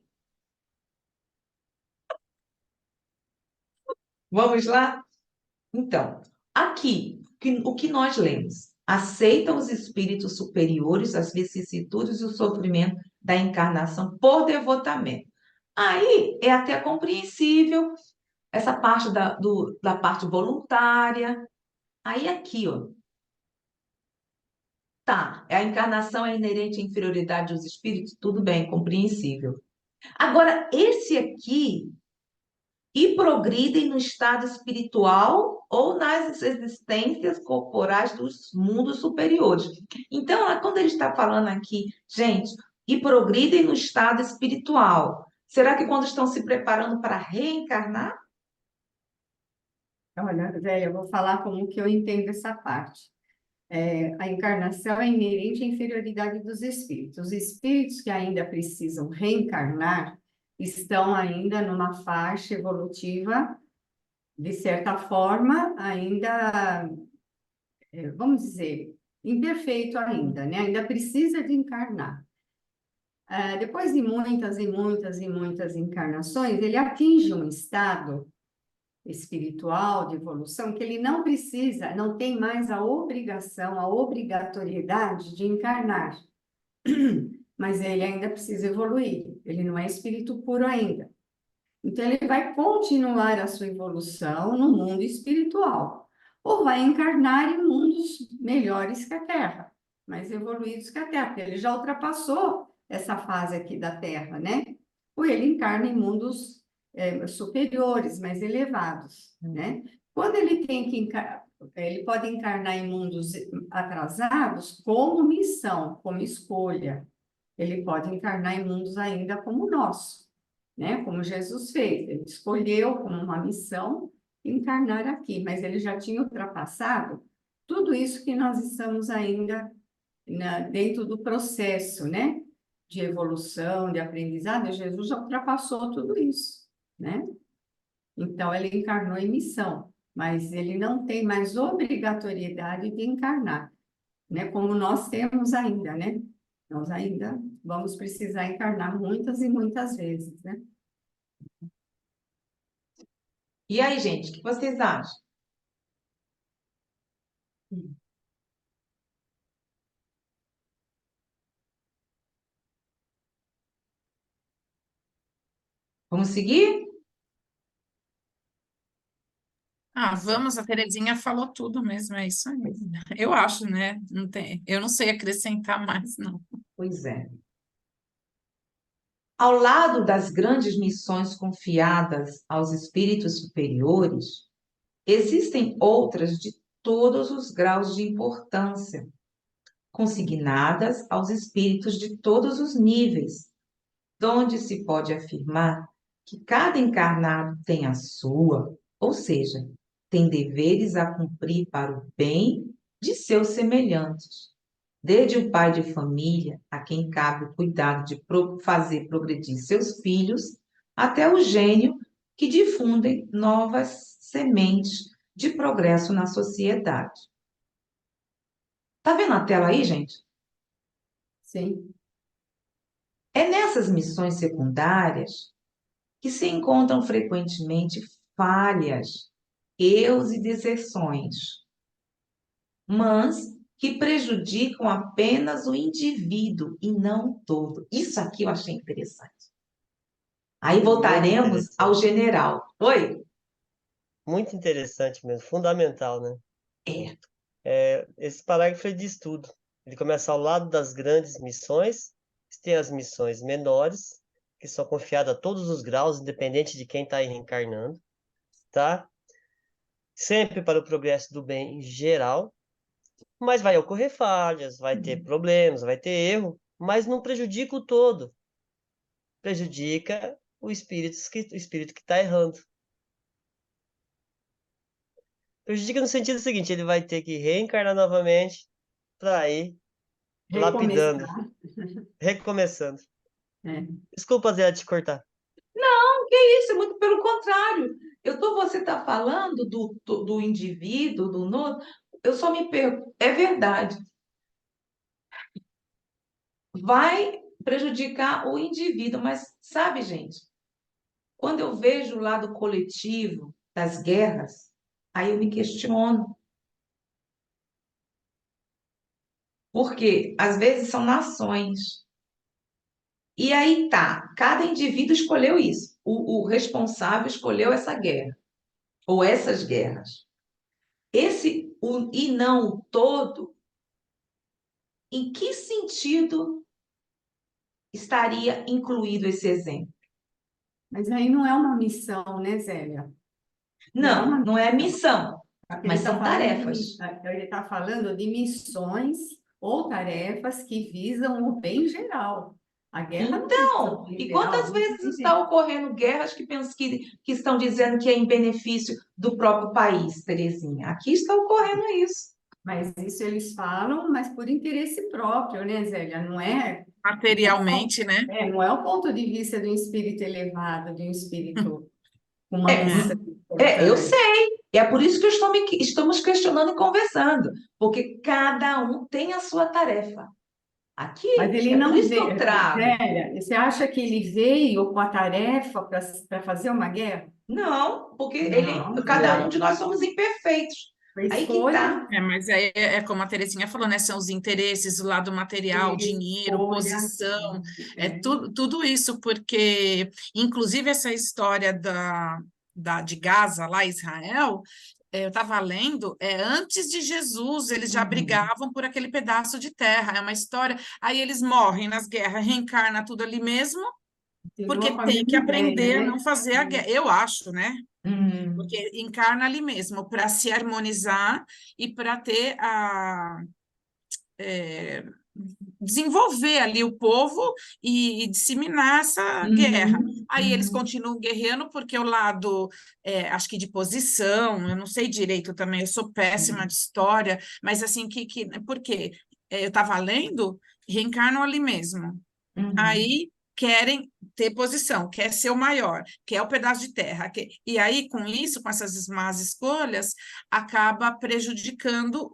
S1: Vamos lá? Então, aqui, o que nós lemos? Aceitam os espíritos superiores, as vicissitudes e o sofrimento da encarnação por devotamento. Aí é até compreensível essa parte da parte voluntária. Aí aqui, ó, tá, a encarnação é inerente à inferioridade dos espíritos, tudo bem, compreensível. Agora, esse aqui, e progridem no estado espiritual ou nas existências corporais dos mundos superiores. Então, quando ele está falando aqui, gente, e progridem no estado espiritual, será que quando estão se preparando para reencarnar?
S3: Olha, Zé, eu vou falar como que eu entendo essa parte. A encarnação é inerente à inferioridade dos espíritos. Os espíritos que ainda precisam reencarnar estão ainda numa faixa evolutiva, de certa forma, ainda, vamos dizer, imperfeito ainda, né? Ainda precisa de encarnar. Depois de muitas e muitas e muitas encarnações, ele atinge um estado espiritual, de evolução, que ele não precisa, não tem mais a obrigação, a obrigatoriedade de encarnar. Mas ele ainda precisa evoluir, ele não é espírito puro ainda. Então, ele vai continuar a sua evolução no mundo espiritual, ou vai encarnar em mundos melhores que a Terra, mais evoluídos que a Terra, porque ele já ultrapassou essa fase aqui da Terra, né? Ou ele encarna em mundos superiores, mais elevados, né? Quando ele tem que ele pode encarnar em mundos atrasados como missão, como escolha. Ele pode encarnar em mundos ainda como o nosso, né? Como Jesus fez. Ele escolheu como uma missão encarnar aqui, mas ele já tinha ultrapassado tudo isso que nós estamos ainda dentro do processo, né? De evolução, de aprendizado. Jesus já ultrapassou tudo isso, né? Então, ele encarnou em missão, mas ele não tem mais obrigatoriedade de encarnar, né? Como nós temos ainda, né? Nós ainda vamos precisar encarnar muitas e muitas vezes, né?
S1: E aí, gente, o que vocês acham? Vamos seguir?
S2: Vamos, a Terezinha falou tudo mesmo, é isso aí. Eu acho, né? Não tem, eu não sei acrescentar mais, não.
S1: Pois é. Ao lado das grandes missões confiadas aos espíritos superiores, existem outras de todos os graus de importância, consignadas aos espíritos de todos os níveis, donde se pode afirmar que cada encarnado tem a sua, ou seja, tem deveres a cumprir para o bem de seus semelhantes, desde o pai de família, a quem cabe o cuidado de fazer progredir seus filhos, até o gênio que difundem novas sementes de progresso na sociedade. Tá vendo a tela aí, gente?
S3: Sim.
S1: É nessas missões secundárias que se encontram frequentemente falhas, erros e deserções, mas que prejudicam apenas o indivíduo e não o todo. Isso aqui eu achei interessante. Aí
S4: Muito
S1: voltaremos ao
S4: interessante.
S1: general. Oi?
S4: Muito interessante mesmo, fundamental, né?
S1: É.
S4: Esse parágrafo ele diz tudo. Ele começa ao lado das grandes missões, tem as missões menores, que são confiadas a todos os graus, independente de quem está reencarnando, tá? Sempre para o progresso do bem em geral, mas vai ocorrer falhas, vai ter problemas, vai ter erro, mas não prejudica o todo. Prejudica o espírito que está errando. Prejudica no sentido seguinte, ele vai ter que reencarnar novamente para ir lapidando,
S3: Recomeçar.
S4: recomeçando.
S3: É.
S4: Desculpa, Zé, te cortar.
S1: Não, que isso, é muito pelo contrário. Você está falando do indivíduo, do novo. Eu só me pergunto, é verdade. Vai prejudicar o indivíduo, mas sabe, gente, quando eu vejo o lado coletivo das guerras, aí eu me questiono. Porque às vezes são nações. E aí tá, cada indivíduo escolheu isso. O responsável escolheu essa guerra, ou essas guerras. E não o todo, em que sentido estaria incluído esse exemplo?
S3: Mas aí não é uma missão, né, Zélia? Não é
S1: Não,
S3: uma
S1: não é
S3: missão.
S1: missão,
S3: Aqui
S1: mas
S3: ele está
S1: são
S3: falando
S1: tarefas.
S3: ele está falando de missões ou tarefas que visam o bem geral. A guerra não visa o
S1: Então,
S3: bem
S1: e
S3: geral,
S1: quantas
S3: visa o
S1: vezes
S3: bem
S1: está
S3: geral.
S1: ocorrendo guerras que estão dizendo que é em benefício do próprio país, Terezinha? Aqui está ocorrendo isso.
S3: Mas isso eles falam, mas por interesse próprio, né, Zélia?
S2: Materialmente, né?
S3: Não é o ponto de vista de um espírito elevado, de um espírito com uma
S1: É,
S3: missão
S1: eu
S3: importante.
S1: sei. É por isso que estamos questionando e conversando, porque cada um tem a sua tarefa.
S3: Mas
S1: Aqui,
S3: ele
S1: é por
S3: não
S1: isso que eu
S3: veio,
S1: trago.
S3: Zélia, você acha que ele veio com a tarefa para fazer uma guerra?
S1: Não, porque
S3: Não,
S1: cada um
S3: Zélia,
S1: de nós somos imperfeitos.
S3: foi
S1: Aí que
S3: escolha,
S1: tá.
S2: Mas é como a Terezinha falou, né? São os interesses, o lado material, dinheiro,
S3: escolha.
S2: posição, é
S3: É.
S2: tudo isso, porque, inclusive, essa história de Gaza, lá, Israel, eu estava lendo, antes de Jesus, eles já
S3: Uhum.
S2: brigavam por aquele pedaço de terra, é uma história. Aí eles morrem nas guerras, reencarna tudo ali mesmo,
S3: Continua
S2: porque
S3: com a
S2: tem que
S3: mesma ideia,
S2: aprender a não
S3: né?
S2: fazer a guerra, eu acho, né?
S1: Hum,
S2: Porque encarna ali mesmo, para se harmonizar e para ter é, desenvolver ali o povo e disseminar essa guerra.
S1: uhum,
S2: Aí eles
S1: uhum,
S2: continuam guerreando porque o lado, acho que de posição, eu não sei direito também, eu sou péssima de história, mas assim, por quê? Eu estava lendo, reencarnam ali mesmo.
S1: uhum,
S2: Aí querem ter posição, quer ser o maior, quer o pedaço de terra. E aí, com isso, com essas más escolhas, acaba prejudicando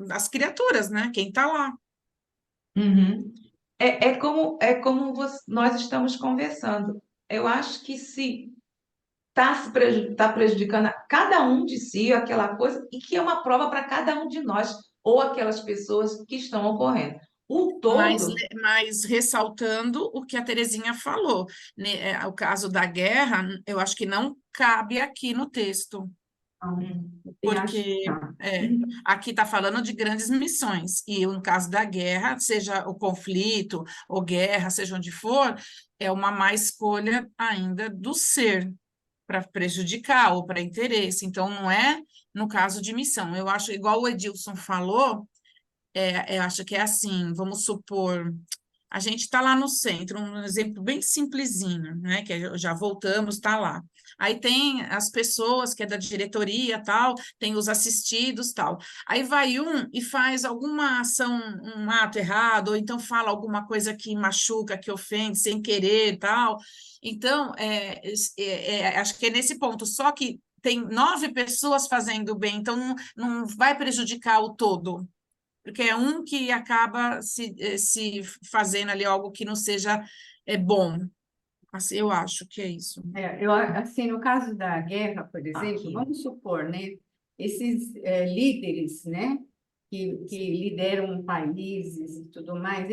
S2: das criaturas, né? Quem está lá.
S1: uhum. Nós estamos conversando. Eu acho que se está prejudicando a cada um de si aquela coisa, e que é uma prova para cada um de nós, ou aquelas pessoas que estão ocorrendo. O
S2: Mas,
S1: todo,
S2: mas ressaltando o que a Terezinha falou, né, o caso da guerra, eu acho que não cabe aqui no texto.
S3: Então,
S1: hum,
S3: eu também acho que
S2: Porque
S3: tá.
S2: aqui está falando de grandes missões, e no caso da guerra, seja o conflito ou guerra, seja onde for, é uma má escolha ainda do ser para prejudicar ou para interesse. Então, não é no caso de missão. Eu acho, igual o Edilson falou, eu acho que é assim, vamos supor. A gente está lá no centro, um exemplo bem simplesinho, né? Que já voltamos, está lá. Aí tem as pessoas que é da diretoria, tal, tem os assistidos, tal. Aí vai um e faz alguma ação, um ato errado, ou então fala alguma coisa que machuca, que ofende, sem querer, tal. Então, acho que é nesse ponto. Só que tem 9 pessoas fazendo bem, então não vai prejudicar o todo porque é um que acaba se fazendo ali algo que não seja bom. Assim, eu acho que é isso.
S3: Assim, no caso da guerra, por exemplo,
S1: aqui.
S3: vamos supor, né, esses líderes, né, que lideram países e tudo mais,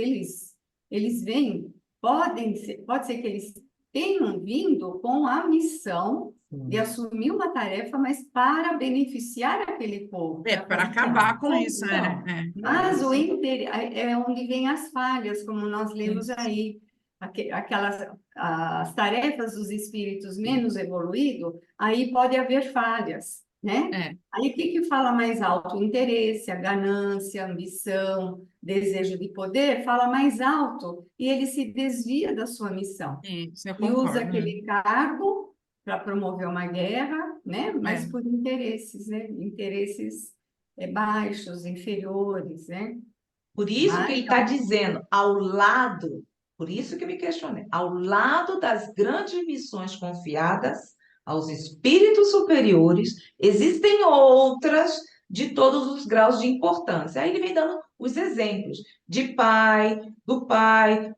S3: eles vêm, pode ser que eles tenham vindo com a missão de assumir uma tarefa, mas para beneficiar aquele povo, para
S2: Para
S3: fazer uma
S2: acabar com isso,
S3: solução. Mas é onde vem as falhas, como nós lemos
S1: Isso.
S3: aí, as tarefas dos espíritos menos evoluídos, aí pode haver falhas, né?
S2: é,
S3: Aí o que fala mais alto? O interesse, a ganância, a ambição, desejo de poder, fala mais alto e ele se desvia da sua missão
S2: isso, eu
S3: e usa
S2: concordo.
S3: aquele cargo para promover uma guerra, né? Mas
S2: É.
S3: por interesses, né? Interesses baixos, inferiores, né?
S1: Por isso que
S3: Mas
S1: ele está dizendo, ao lado, por isso que eu me questionei, ao lado das grandes missões confiadas aos espíritos superiores, existem outras de todos os graus de importância. Aí ele vem dando os exemplos de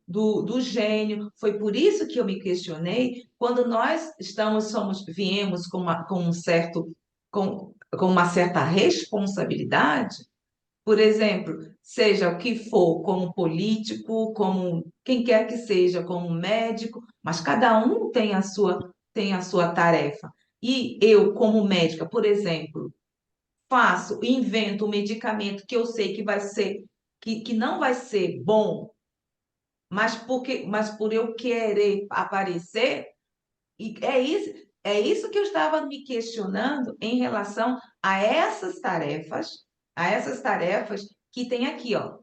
S1: do gênio. Foi por isso que eu me questionei quando nós viemos com uma certa responsabilidade, por exemplo, seja o que for, como político, como quem quer que seja, como médico, mas cada um tem a sua tarefa. E eu, como médica, por exemplo, invento um medicamento que eu sei que vai ser, que não vai ser bom, mas por eu querer aparecer, e é isso que eu estava me questionando em relação a essas tarefas que tem aqui, ó.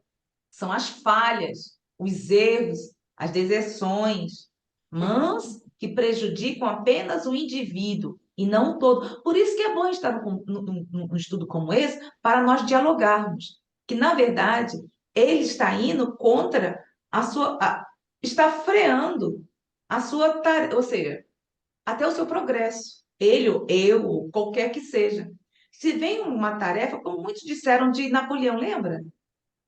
S1: São as falhas, os erros, as deserções, mas que prejudicam apenas o indivíduo e não o todo. Por isso que é bom estar num estudo como esse, para nós dialogarmos. Que, na verdade, ele está indo contra está freando a sua tarefa, ou seja, até o seu progresso. Ele, ou eu, ou qualquer que seja. Se vem uma tarefa, como muitos disseram de Napoleão, lembra?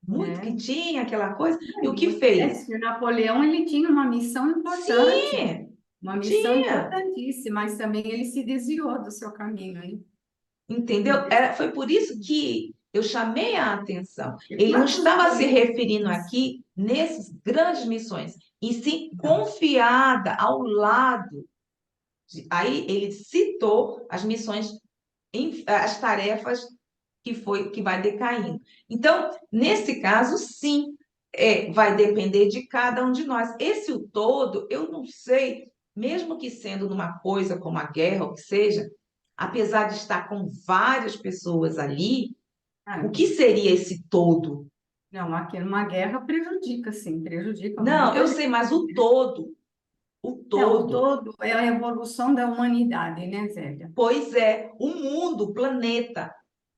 S1: Muito que
S3: É.
S1: tinha aquela coisa, e o que
S3: E
S1: fez?
S3: o Napoleão ele tinha uma missão importante,
S1: Sim,
S3: uma missão
S1: tinha,
S3: importantíssima, mas também ele se desviou do seu caminho, né? Se
S1: entendeu?
S3: des-
S1: Foi por isso que eu chamei a atenção.
S3: E
S1: Ele não
S3: quantos
S1: estava se referindo
S3: políticos?
S1: aqui nessas grandes missões, e sim
S3: Não.
S1: confiada ao lado. Aí ele citou as missões, as tarefas que vai decaindo. Então, nesse caso, sim, vai depender de cada um de nós. Esse o todo, eu não sei, mesmo que sendo numa coisa como a guerra, ou que seja, apesar de estar com várias pessoas ali, o
S3: Ah,
S1: que seria esse todo?
S3: não, aqui numa guerra prejudica, sim, prejudica
S1: Não,
S3: muita
S1: eu sei,
S3: gente.
S1: mas o
S3: É, o
S1: todo,
S3: todo é a evolução da humanidade, né, Zélia?
S1: pois é, o mundo, o planeta.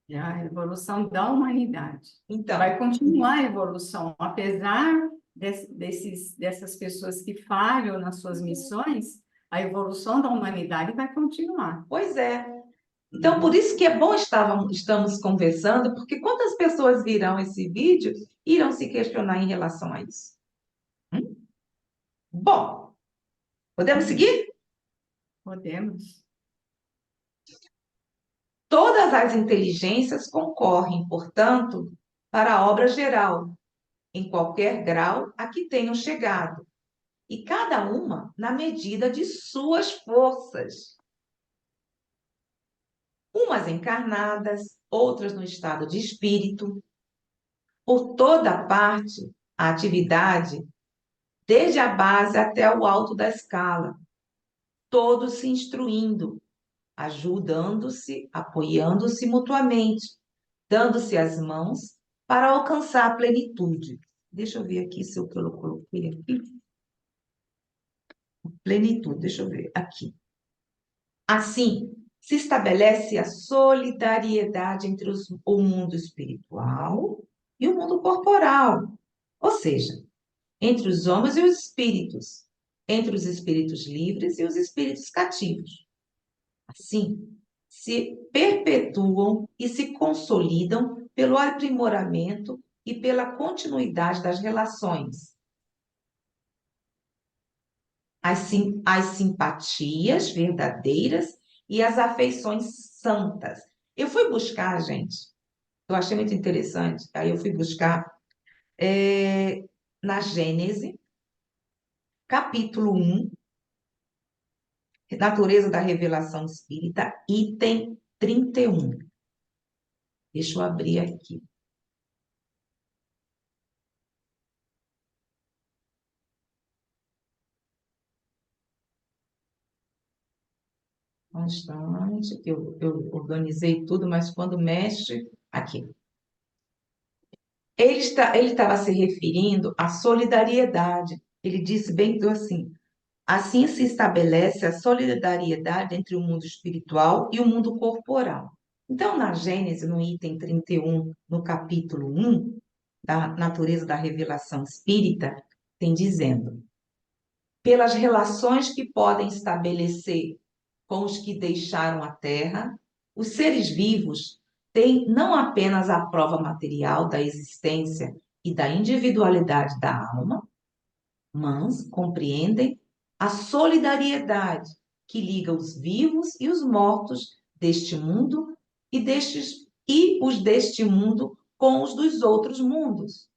S3: É a evolução da humanidade. Vai
S1: Então,
S3: continuar a evolução, apesar dessas pessoas que falham nas suas missões, a evolução da humanidade vai continuar.
S1: pois é. Então, por
S3: Uhum.
S1: isso que é bom estamos conversando, porque quantas pessoas virão esse vídeo irão se questionar em relação a isso? Hum? Bom, podemos seguir?
S3: Podemos.
S1: Todas as inteligências concorrem, portanto, para a obra geral, em qualquer grau a que tenham chegado, e cada uma na medida de suas forças. Umas encarnadas, outras no estado de espírito. Por toda parte, a atividade desde a base até o alto da escala, todos se instruindo, ajudando-se, apoiando-se mutuamente, dando-se as mãos para alcançar a plenitude. Deixa eu ver aqui se eu coloquei aqui. Plenitude, deixa eu ver aqui. Assim, se estabelece a solidariedade entre o mundo espiritual e o mundo corporal, ou seja, entre os homens e os espíritos, entre os espíritos livres e os espíritos cativos. Assim, se perpetuam e se consolidam pelo aprimoramento e pela continuidade das relações. As simpatias verdadeiras e as afeições santas. Eu fui buscar, gente, eu achei muito interessante, aí eu fui buscar na Gênese, capítulo 1, Natureza da Revelação Espírita, item 31. Deixa eu abrir aqui. Um instante, que eu organizei tudo, mas quando mexe, aqui. Ele estava se referindo à solidariedade. Ele disse bem assim: assim se estabelece a solidariedade entre o mundo espiritual e o mundo corporal. Então, na Gênesis, no item 31, no capítulo 1, da natureza da revelação espírita, tem dizendo: pelas relações que podem estabelecer com os que deixaram a terra, os seres vivos têm não apenas a prova material da existência e da individualidade da alma, mas compreendem a solidariedade que liga os vivos e os mortos deste mundo e os deste mundo com os dos outros mundos.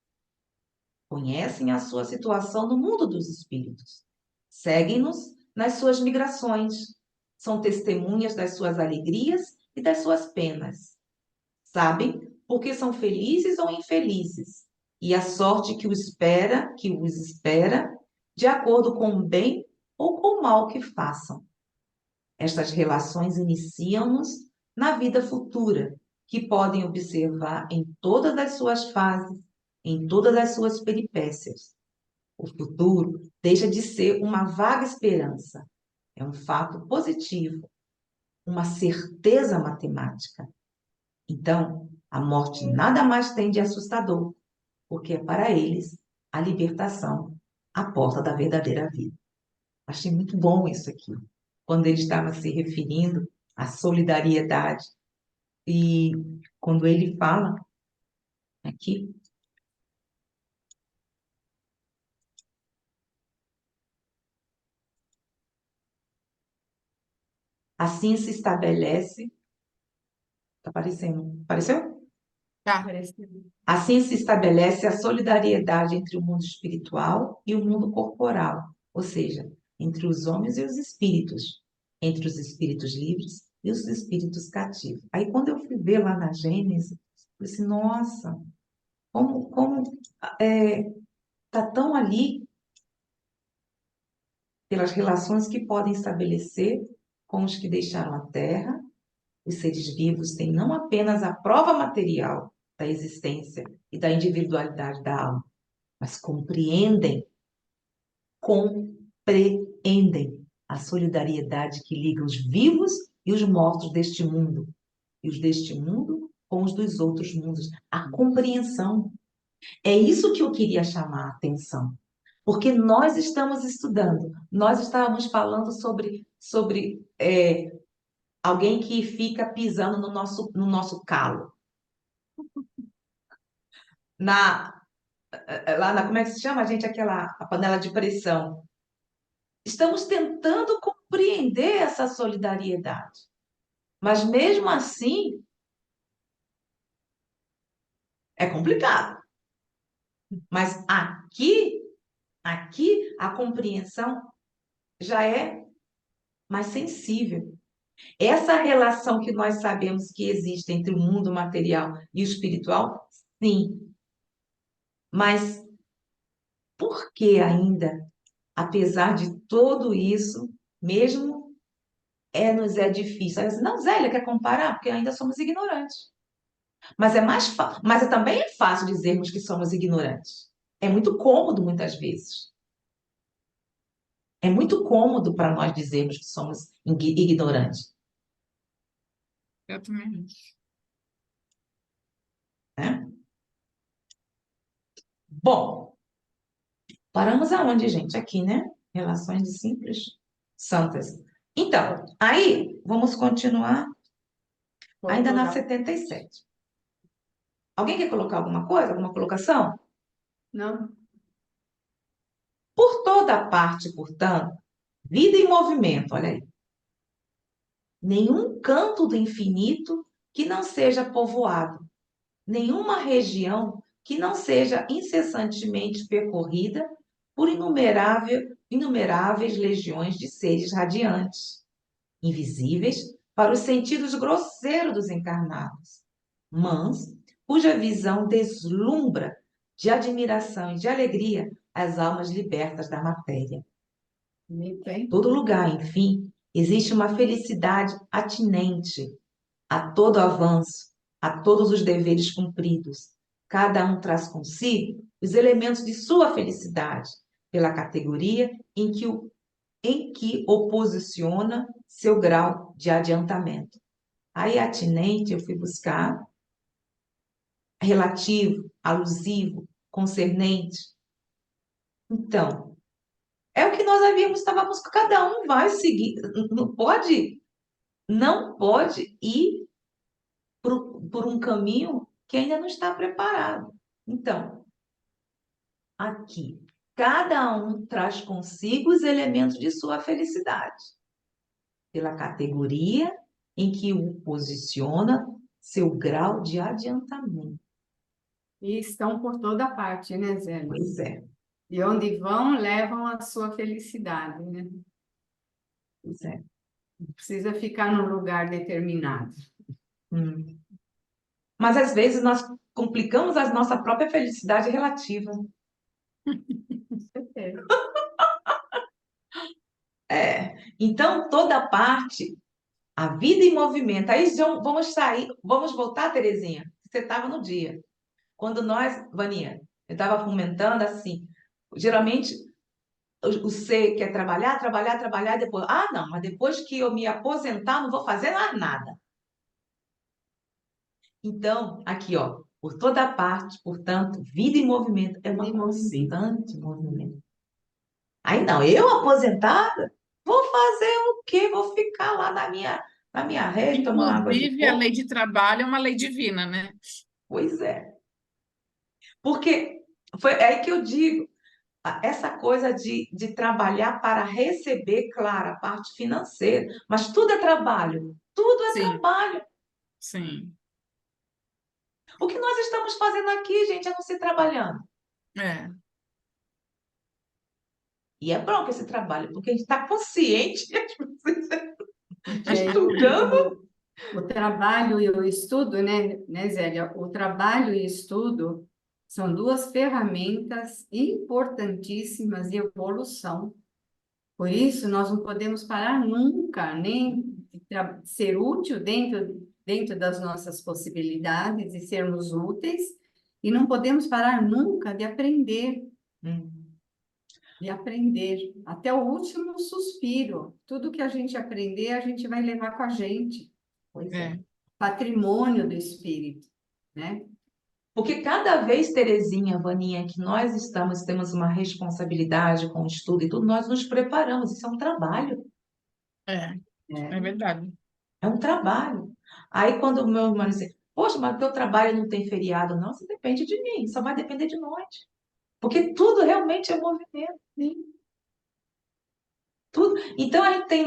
S1: Conhecem a sua situação no mundo dos espíritos. Seguem-nos nas suas migrações. São testemunhas das suas alegrias e das suas penas. Sabem porque são felizes ou infelizes. e a sorte que os espera, de acordo com o bem ou com o mal que façam. Estas relações iniciam-nos na vida futura, que podem observar em todas as suas fases, em todas as suas peripécias. O futuro deixa de ser uma vaga esperança. É um fato positivo, uma certeza matemática. Então, a morte nada mais tem de assustador, porque é para eles a libertação, a porta da verdadeira vida. Achei muito bom isso aqui, quando ele estava se referindo à solidariedade. E quando ele fala aqui, assim se estabelece. Está aparecendo? Apareceu?
S2: Tá.
S3: Parece
S1: Assim se estabelece a solidariedade entre o mundo espiritual e o mundo corporal, ou seja, entre os homens e os espíritos, entre os espíritos livres e os espíritos cativos. Aí, quando eu fui ver lá na Gênesis, eu falei assim, nossa, como está tão ali pelas relações que podem estabelecer com os que deixaram a Terra. Os seres vivos têm não apenas a prova material da existência e da individualidade da alma, mas compreendem a solidariedade que liga os vivos e os mortos deste mundo, e os deste mundo com os dos outros mundos. A compreensão. É isso que eu queria chamar a atenção. Porque nós estamos estudando, nós estávamos falando sobre alguém que fica pisando no nosso calo. Na, como é que se chama, gente, a panela de pressão. Estamos tentando compreender essa solidariedade. Mas mesmo assim, é complicado. Mas aqui a compreensão já é mais sensível. Essa relação que nós sabemos que existe entre o mundo material e o espiritual, sim. Mas por que ainda, apesar de tudo isso, mesmo nos é difícil? Aí, não, Zélia, quer comparar? Porque ainda somos ignorantes. Mas também é fácil dizermos que somos ignorantes. É muito cômodo muitas vezes. É muito cômodo para nós dizermos que somos ignorantes,
S2: Eu também.
S1: né? Bom, paramos aonde, gente? Aqui, né? Relações de simples santas. Então, aí, vamos continuar ainda na 77. Alguém quer colocar alguma coisa? Alguma colocação?
S3: Não?
S1: Por toda parte, portanto, vida e movimento, olha aí. Nenhum canto do infinito que não seja povoado, nenhuma região que não seja incessantemente percorrida por inumeráveis legiões de seres radiantes, invisíveis para os sentidos grosseiros dos encarnados, mas cuja visão deslumbra de admiração e de alegria as almas libertas da matéria.
S3: Muito bem.
S1: Todo lugar, enfim, existe uma felicidade atinente a todo avanço, a todos os deveres cumpridos. Cada um traz consigo os elementos de sua felicidade, pela categoria em que o posiciona seu grau de adiantamento. Aí, atinente, eu fui buscar relativo, alusivo, concernente. Então, é o que nós estávamos, cada um vai seguir, não pode ir por um caminho que ainda não está preparado. Então, aqui, cada um traz consigo os elementos de sua felicidade, pela categoria em que o posiciona seu grau de adiantamento.
S3: E estão por toda parte, né, Zé?
S1: Pois é,
S3: E onde vão, levam a sua felicidade, né?
S1: pois é.
S3: Não precisa ficar num lugar determinado.
S1: Hum. Mas às vezes nós complicamos a nossa própria felicidade relativa.
S3: certeza.
S1: Então, toda parte, a vida em movimento. Aí vamos sair, vamos voltar, Terezinha. Você estava no dia. Quando nós, Vaninha, eu estava fomentando assim. Geralmente, o C quer trabalhar, trabalhar, trabalhar, e depois, não, mas depois que eu me aposentar, não vou fazer mais nada. Então, aqui, ó, por toda parte, portanto, vida em movimento é uma
S3: Vida em movimento.
S1: constante movimento. Aí não, eu aposentada, vou fazer o quê? Vou ficar lá na minha rede, tomando água de
S2: Inclusive, a lei
S1: coco?
S2: de trabalho é uma lei divina, né?
S1: Pois é. Porque é aí que eu digo, essa coisa de trabalhar para receber, claro, a parte financeira, mas tudo é trabalho, tudo é
S2: Sim,
S1: trabalho.
S2: sim.
S1: O que nós estamos fazendo aqui, gente, é não se trabalhando.
S2: É.
S1: E é bom que esse trabalho, porque a gente está consciente,
S3: Porque aí
S1: estudando.
S3: o trabalho e o estudo, né, Zélia? O trabalho e o estudo são duas ferramentas importantíssimas de evolução. Por isso, nós não podemos parar nunca, nem de ser útil dentro das nossas possibilidades e sermos úteis, e não podemos parar nunca
S1: Hum,
S3: de aprender, até o último suspiro. Tudo que a gente aprender, a gente vai levar com a gente,
S1: pois é.
S2: É.
S3: patrimônio do espírito, né?
S1: Porque cada vez, Terezinha, Vaninha, que nós temos uma responsabilidade com o estudo e tudo, nós nos preparamos. Isso é um trabalho.
S2: É, é
S3: É,
S2: verdade.
S1: É um trabalho. Aí, quando o meu irmão disse, poxa, mas teu trabalho não tem feriado, não, isso depende de mim, só vai depender de nós. Porque tudo realmente é movimento.
S3: sim.
S1: Tudo. Então, a gente tem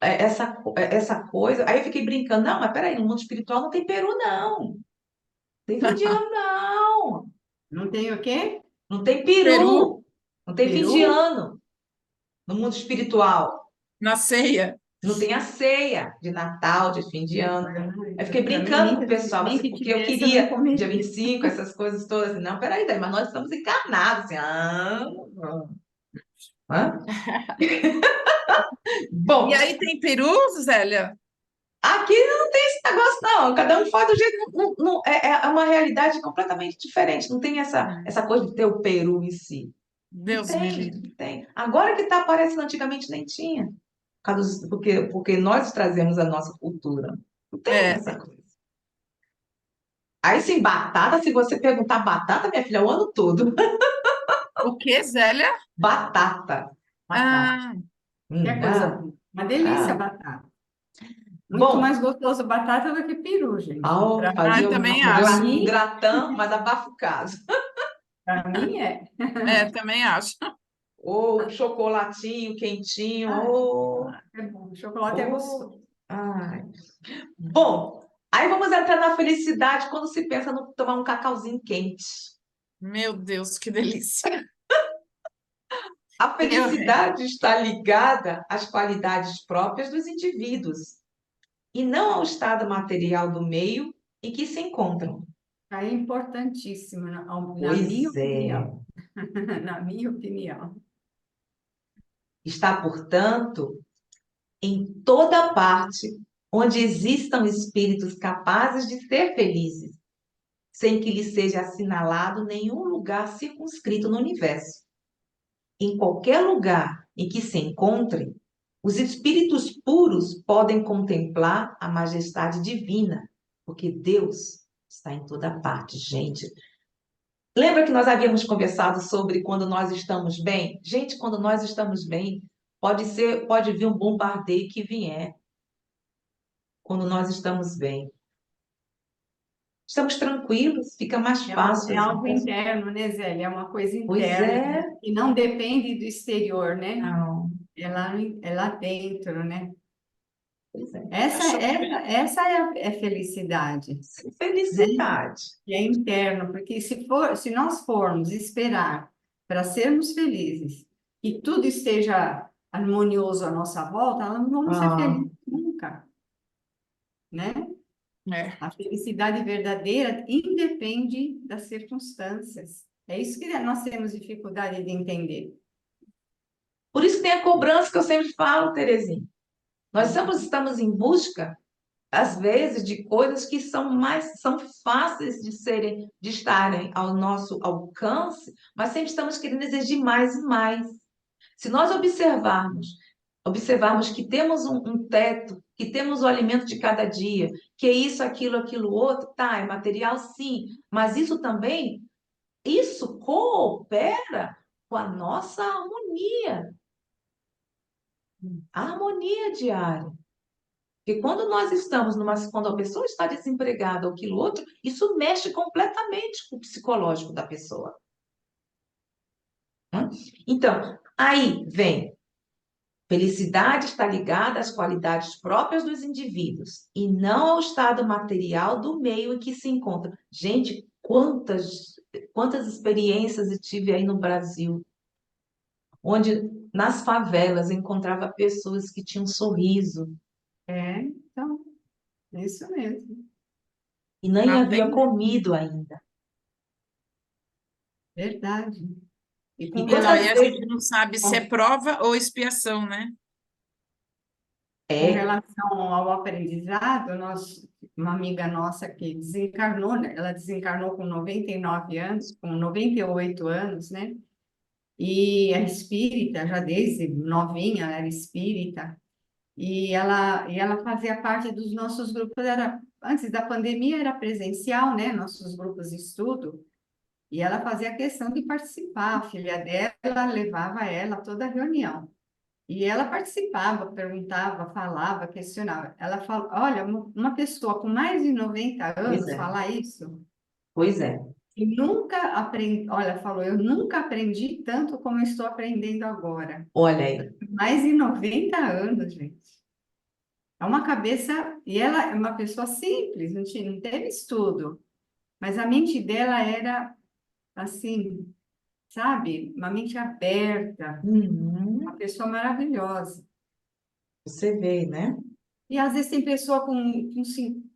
S1: essa coisa. Aí eu fiquei brincando, não, mas peraí, no mundo espiritual não tem peru, não. Tem fim de ano, não.
S3: Não tem o quê?
S1: Não tem
S2: Peru
S1: peru. Não tem fim de
S3: Peru?
S1: ano no mundo espiritual.
S2: na ceia.
S1: Não tem a ceia de Natal, de fim de ano. Eu fiquei
S3: Para mim,
S1: brincando com o pessoal,
S3: nem
S1: assim,
S3: que
S1: porque eu
S3: tivesse, eu não
S1: queria dia
S3: comeria.
S1: 25, essas coisas todas. Assim, não, peraí, mas nós estamos encarnados. Assim, hã?
S2: E
S1: Bom,
S2: aí tem peru, Zélia?
S1: aqui não tem esse negócio, não. Cada um faz do jeito. É uma realidade completamente diferente. Não tem essa coisa de ter o Peru em si. Não
S2: Deus me
S1: tem,
S2: livre.
S1: não tem. Agora que está aparecendo, antigamente nem tinha. Porque nós trazemos a nossa cultura. Não tem
S2: É.
S1: essa coisa. Aí sim, batata, se você perguntar batata, minha filha, o ano todo.
S2: O que, Zélia?
S1: Batata. Batata.
S2: Ah,
S3: Que é coisa
S1: Ah,
S3: boa. Uma delícia a
S1: ah.
S3: batata. Muito mais
S1: Bom,
S3: gostoso batata do que peru, gente.
S1: fazer
S2: eu também
S3: Para
S2: acho.
S1: um
S3: mim,
S1: gratão, mas abafa o caso.
S3: para mim é.
S2: É, também acho.
S1: Ou um chocolatinho quentinho,
S3: Ah,
S1: ou,
S3: chocolate é bom. Chocolate é gostoso.
S1: ou... Ai. Bom, aí vamos entrar na felicidade quando se pensa no tomar um cacauzinho quente.
S2: Meu Deus, que delícia.
S1: A
S2: Eu,
S1: felicidade está ligada às qualidades próprias dos indivíduos e não ao estado material do meio em que se encontram.
S3: É importantíssimo, na minha
S1: Pois é.
S3: opinião. Na minha opinião.
S1: Está, portanto, em toda parte onde existam espíritos capazes de ser felizes, sem que lhe seja assinalado nenhum lugar circunscrito no universo. Em qualquer lugar em que se encontrem, os espíritos puros podem contemplar a majestade divina, porque Deus está em toda parte, gente. Lembra que nós havíamos conversado sobre quando nós estamos bem? Gente, quando nós estamos bem, pode vir um bombardeio que vier. Quando nós estamos bem, estamos tranquilos, fica mais
S3: É
S1: fácil as
S3: algo
S1: coisas.
S3: interno, né, Zélia? É uma coisa
S1: Pois
S3: interna
S1: é,
S3: e não depende do exterior, né?
S1: não,
S3: É lá dentro, né?
S1: pois é.
S2: acho
S3: Essa é a felicidade, né?
S1: Felicidade.
S3: Que é interno, porque se nós formos esperar para sermos felizes e tudo esteja harmonioso à nossa volta, nós não vamos ser
S1: Ah,
S3: felizes nunca, né?
S2: É.
S3: A felicidade verdadeira independe das circunstâncias. É isso que nós temos dificuldade de entender.
S1: Por isso tem a cobrança que eu sempre falo, Terezinha. Nós sempre estamos em busca, às vezes, de coisas que são fáceis de estarem ao nosso alcance, mas sempre estamos querendo exigir mais e mais. Se nós observarmos que temos um teto, que temos o alimento de cada dia, que é isso, aquilo outro, tá, é material sim, mas isso coopera com a nossa harmonia, a harmonia diária. Porque quando a pessoa está desempregada ou aquilo outro, isso mexe completamente com o psicológico da pessoa. Né? Então, aí vem, felicidade está ligada às qualidades próprias dos indivíduos e não ao estado material do meio em que se encontra. Gente, quantas experiências eu tive aí no Brasil, onde nas favelas eu encontrava pessoas que tinham um sorriso
S3: Então, é isso mesmo.
S1: e nem
S2: Tá
S1: havia
S2: vendo?
S1: comido ainda.
S3: Verdade. E com
S1: E
S2: E lá,
S1: quantas
S2: e a
S1: vezes
S2: gente não sabe se é prova ou expiação, né?
S3: Com
S1: é,
S3: relação ao aprendizado, uma amiga nossa que desencarnou, né? Ela desencarnou com 99 anos, com 98 anos, né? E é espírita, já desde novinha ela era espírita, e ela fazia parte dos nossos grupos, antes da pandemia era presencial, né? Nossos grupos de estudo, e ela fazia questão de participar, a filha dela levava ela a toda a reunião. E ela participava, perguntava, falava, questionava. Ela fala, olha, uma pessoa com mais de 90
S1: pois
S3: anos
S1: é,
S3: falar isso,
S1: pois é.
S3: e nunca aprendi, olha, falou, eu nunca aprendi tanto como eu estou aprendendo agora.
S1: Olha aí,
S3: Mais de 90 anos, gente. É uma cabeça, e ela é uma pessoa simples, não teve estudo, mas a mente dela era assim, sabe, uma mente aberta, uma
S1: uhum,
S3: pessoa maravilhosa.
S1: você vê, né?
S3: E às vezes tem pessoa com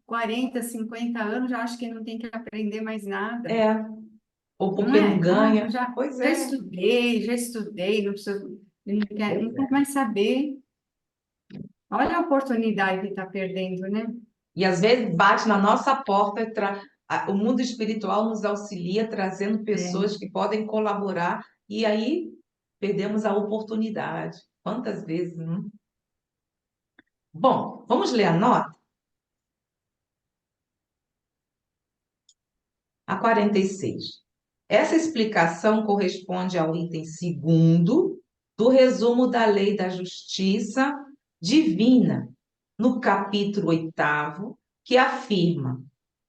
S3: 40, 50 anos, já acha que não tem que aprender mais nada.
S1: É, ou
S3: Não
S1: porque não
S3: é? Ah,
S1: ganha. Pois é,
S3: já estudei, não preciso, não
S1: pois
S3: quer
S1: é.
S3: mais saber. Olha a oportunidade que está perdendo, né?
S1: E às vezes bate na nossa porta, o mundo espiritual nos auxilia, trazendo
S3: É.
S1: pessoas que podem colaborar, e aí perdemos a oportunidade. Quantas vezes, né? Bom, vamos ler a nota? A 46. Essa explicação corresponde ao item segundo do resumo da Lei da Justiça Divina, no capítulo 8º, que afirma: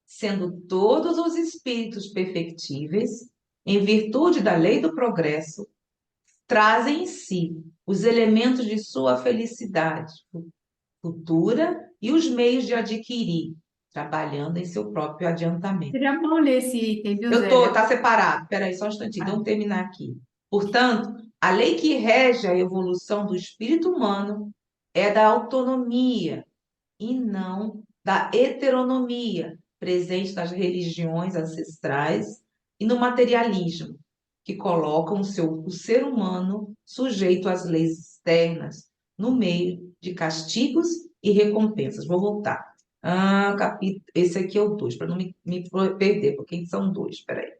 S1: sendo todos os espíritos perfectíveis, em virtude da lei do progresso, trazem em si os elementos de sua felicidade futura e os meios de adquirir, trabalhando em seu próprio adiantamento.
S3: Seria bom ler esse item, viu, Zélia?
S1: Tá separado. Espera aí, só um instantinho,
S3: Ah,
S1: vamos terminar aqui. Portanto, a lei que rege a evolução do espírito humano é da autonomia e não da heteronomia presente nas religiões ancestrais e no materialismo, que colocam o ser humano sujeito às leis externas, no meio de castigos e recompensas. Vou voltar. Esse aqui é o 2, para não me perder, porque são dois, espera aí.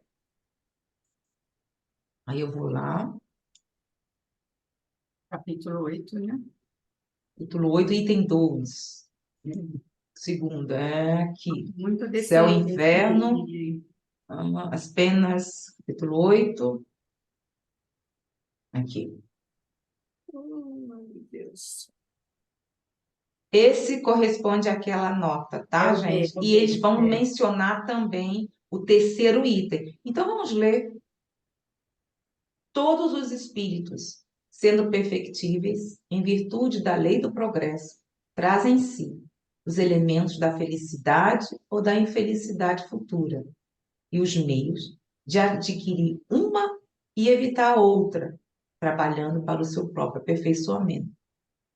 S1: Aí eu vou lá,
S3: capítulo 8, né?
S1: título 8, item 2. Segundo, é aqui.
S3: Muito
S1: Céu e
S3: desse
S1: inferno, as penas, capítulo 8, aqui.
S2: Oh, meu Deus.
S1: Esse corresponde àquela nota, tá,
S3: Eu
S1: gente?
S3: vejo,
S1: E eles vão
S3: é.
S1: mencionar também o terceiro item. Então, vamos ler. Todos os espíritos, sendo perfectíveis, em virtude da lei do progresso, trazem em si os elementos da felicidade ou da infelicidade futura e os meios de adquirir uma e evitar a outra, trabalhando para o seu próprio aperfeiçoamento.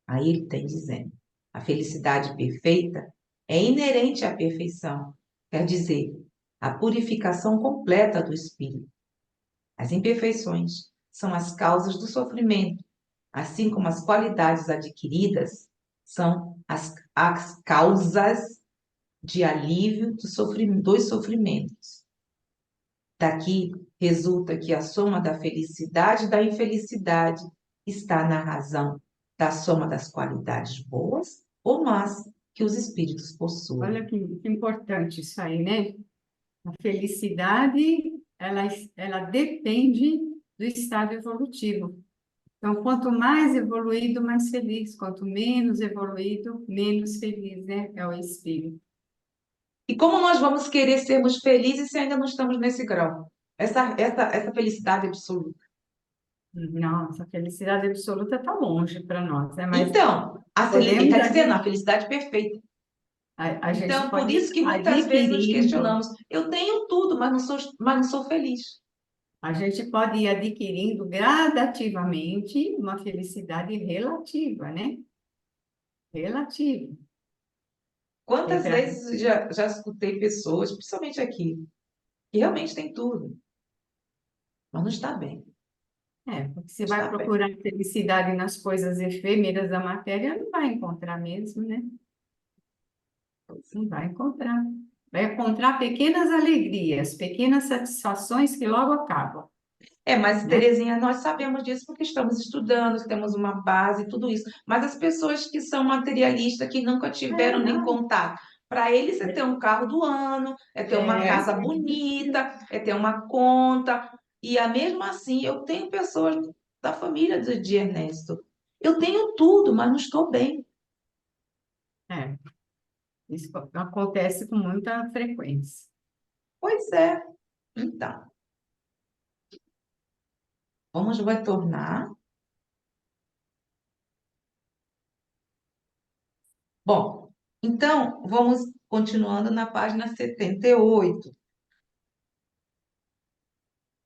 S1: Aí ele tem dizendo: a felicidade perfeita é inerente à perfeição, quer dizer, a purificação completa do espírito. As imperfeições são as causas do sofrimento, assim como as qualidades adquiridas são as causas de alívio dos sofrimentos. Daqui resulta que a soma da felicidade e da infelicidade está na razão da soma das qualidades boas ou más que os espíritos possuem.
S3: Olha que importante isso aí, né? A felicidade, ela depende do estado evolutivo. Então, quanto mais evoluído, mais feliz. Quanto menos evoluído, menos feliz, né? É o espírito.
S1: E como nós vamos querer sermos felizes se ainda não estamos nesse grau? Essa felicidade absoluta.
S3: Nossa, a felicidade absoluta está longe para nós, né? Mas
S1: Então, ele
S3: podemos
S1: está dizendo a felicidade perfeita.
S3: a gente
S1: Então, por
S3: pode
S1: isso que
S3: ir
S1: muitas vezes nos
S3: adquirindo,
S1: questionamos. Eu tenho tudo, mas não sou feliz.
S3: a gente pode ir adquirindo gradativamente uma felicidade relativa, né? Relativa.
S1: Quantas
S3: Sempre
S1: vezes já escutei pessoas, principalmente aqui, que realmente têm tudo, mas não está bem.
S3: porque você
S1: Não
S3: vai
S1: está bem.
S3: procurar felicidade nas coisas efêmeras da matéria, não vai encontrar mesmo, né? Não vai encontrar. Vai encontrar pequenas alegrias, pequenas satisfações que logo acabam,
S1: Mas,
S3: né?
S1: Terezinha, nós sabemos disso porque estamos estudando, temos uma base, tudo isso. Mas as pessoas que são materialistas, que nunca tiveram nem
S3: Não.
S1: contato, para eles é ter um carro do ano, é ter uma
S3: É,
S1: casa bonita, é ter uma conta. E mesmo assim, eu tenho pessoas da família de Ernesto. Eu tenho tudo, mas não estou bem.
S3: é, isso acontece com muita frequência.
S1: Pois é. Então, vamos retornar. Bom, então, vamos continuando na página 78.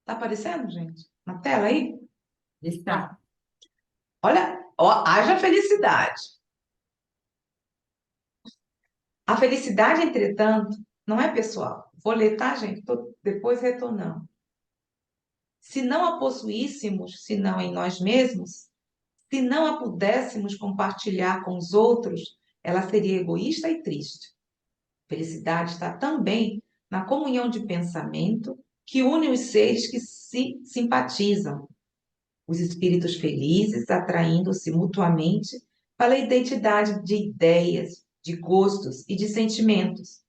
S1: Tá aparecendo, gente? Na tela aí?
S3: Está.
S1: Olha, ó, haja felicidade. A felicidade, entretanto, não é pessoal. Vou ler, tá, gente? Tô depois retornando. Se não a possuíssemos, senão em nós mesmos, se não a pudéssemos compartilhar com os outros, ela seria egoísta e triste. Felicidade está também na comunhão de pensamento que une os seres que se simpatizam, os espíritos felizes atraindo-se mutuamente pela identidade de ideias, de gostos e de sentimentos.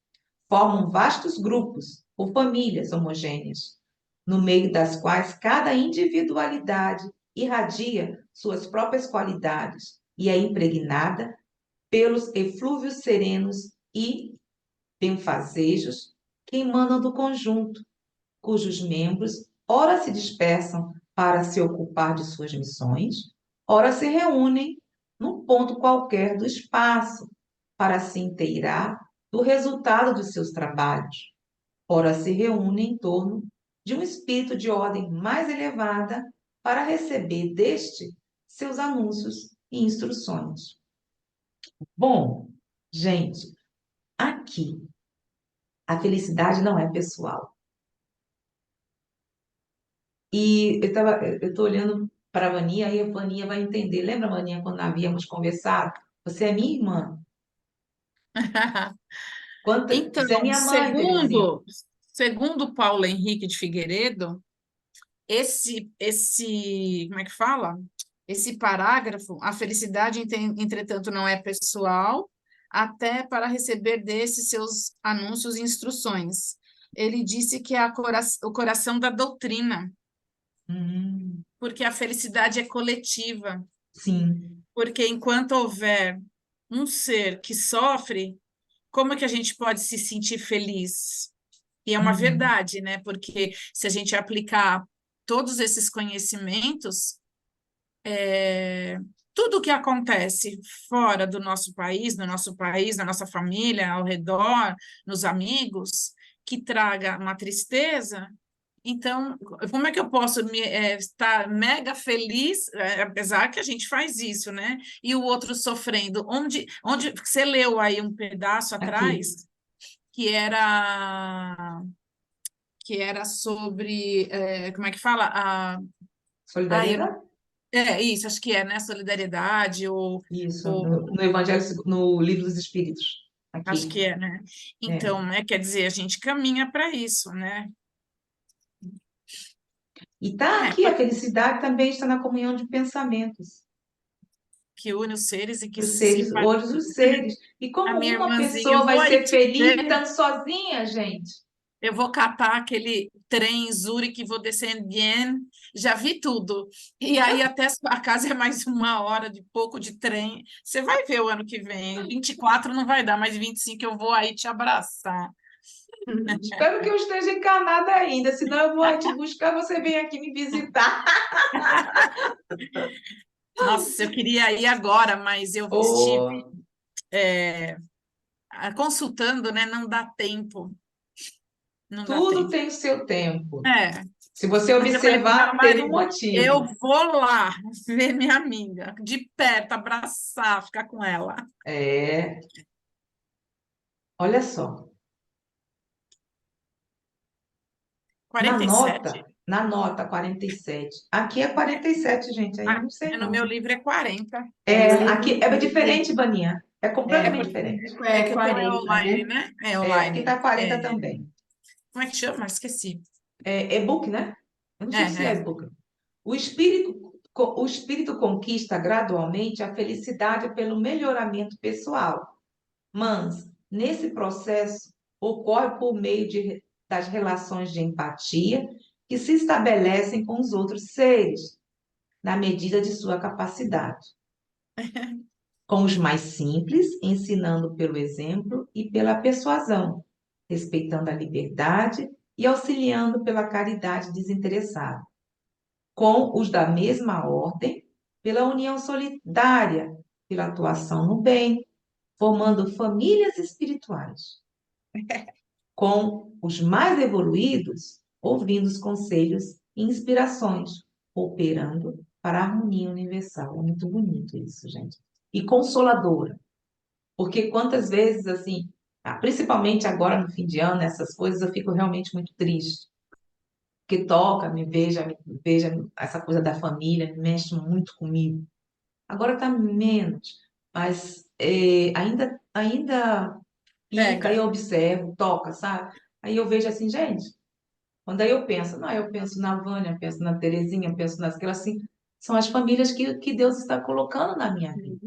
S1: Formam vastos grupos ou famílias homogêneas, no meio das quais cada individualidade irradia suas próprias qualidades e é impregnada pelos eflúvios serenos e benfazejos que emanam do conjunto, cujos membros ora se dispersam para se ocupar de suas missões, ora se reúnem num ponto qualquer do espaço para se inteirar do resultado dos seus trabalhos, ora se reúnem em torno de um espírito de ordem mais elevada para receber deste seus anúncios e instruções. Bom, gente, aqui a felicidade não é pessoal. E eu estou olhando para a Vania, aí a Vania vai entender. Lembra, Vania, quando havíamos conversado? Você é minha irmã.
S2: Então,
S1: Você é minha mãe, Terezinha.
S2: segundo Paulo Henrique de Figueiredo, como é que fala? Esse parágrafo, a felicidade, entretanto, não é pessoal, até para receber desses seus anúncios e instruções. Ele disse que é o coração da doutrina,
S1: Hum,
S2: porque a felicidade é coletiva,
S1: sim.
S2: porque enquanto houver um ser que sofre, como é que a gente pode se sentir feliz? E é uma
S1: Uhum.
S2: verdade, né? Porque se a gente aplicar todos esses conhecimentos, tudo o que acontece fora do nosso país, no nosso país, na nossa família, ao redor, nos amigos, que traga uma tristeza, Então, como é que eu posso estar mega feliz, apesar que a gente faz isso, né? E o outro sofrendo. Onde você leu aí um pedaço
S1: Aqui,
S2: atrás que era sobre, como é que fala? Eu não,
S1: solidariedade?
S2: isso, acho que é, né? Solidariedade,
S1: Isso,
S2: ou
S1: no Evangelho, no Livro dos Espíritos.
S2: acho
S1: Aqui.
S2: que é, né?
S1: É.
S2: Então, quer dizer, a gente caminha para isso, né?
S1: E tá aqui, a felicidade também está na comunhão de pensamentos.
S2: Que une os seres e que
S1: Os
S2: se
S1: seres,
S2: faz.
S1: hoje os seres. E
S2: A
S1: como
S2: minha
S1: uma
S2: irmãzinha,
S1: pessoa
S2: eu
S1: vai
S2: vou aí
S1: ser
S2: te
S1: feliz
S2: ver.
S1: estando sozinha, gente?
S2: Eu vou catar aquele trem em Zurique, vou descer em Vienne, já vi tudo. E aí até a casa é mais 1 hora de pouco de trem. Você vai ver o ano que vem. 24 não vai dar, mas 25 eu vou aí te abraçar.
S1: Espero que eu esteja encarnada ainda, senão eu vou aí te buscar, você vem aqui me visitar.
S2: Nossa, eu queria ir agora, mas eu estive
S1: Oh,
S2: consultando, né? Não dá tempo. Não dá
S1: tudo
S2: tempo.
S1: tem o seu tempo.
S2: É,
S1: Se você
S2: mas eu falei para o meu
S1: observar, teve um
S2: marido, eu
S1: motivo.
S2: vou lá ver minha amiga, de perto, abraçar, ficar com ela.
S1: É, olha só,
S2: Quarenta e sete.
S1: na nota 47. Aqui é 47, gente, aí eu não sei
S2: No meu
S1: não.
S2: livro é 40.
S3: No
S1: É,
S3: livro
S1: aqui é diferente,
S3: também
S1: Baninha. É
S2: É,
S1: completamente
S2: porque,
S1: diferente.
S2: é
S3: é
S2: que o teu é
S3: 40,
S2: online,
S3: né?
S2: né? É
S1: É, aqui
S2: online.
S1: tá 40 também.
S2: Como é que chama? Esqueci.
S1: É e-book, né? Eu não
S2: É,
S1: sei se é
S2: é.
S1: e-book. O espírito conquista gradualmente a felicidade pelo melhoramento pessoal, mas nesse processo ocorre por meio das relações de empatia que se estabelecem com os outros seres, na medida de sua capacidade. Com os mais simples, ensinando pelo exemplo e pela persuasão, respeitando a liberdade e auxiliando pela caridade desinteressada. Com os da mesma ordem, pela união solidária, pela atuação no bem, formando famílias espirituais. Com os mais evoluídos, ouvindo os conselhos e inspirações, cooperando para a harmonia universal. É muito bonito isso, gente. E consoladora, porque quantas vezes, assim, principalmente agora no fim de ano, essas coisas, eu fico realmente muito triste. Que toca, me veja, essa coisa da família, mexe muito comigo. Agora está menos, mas ainda pica,
S2: Pega.
S1: eu observo, toca, sabe? Aí eu vejo assim, gente, quando aí eu penso, não, eu penso na Vânia, penso na Terezinha, penso naquelas assim, são as famílias que Deus está colocando na minha vida.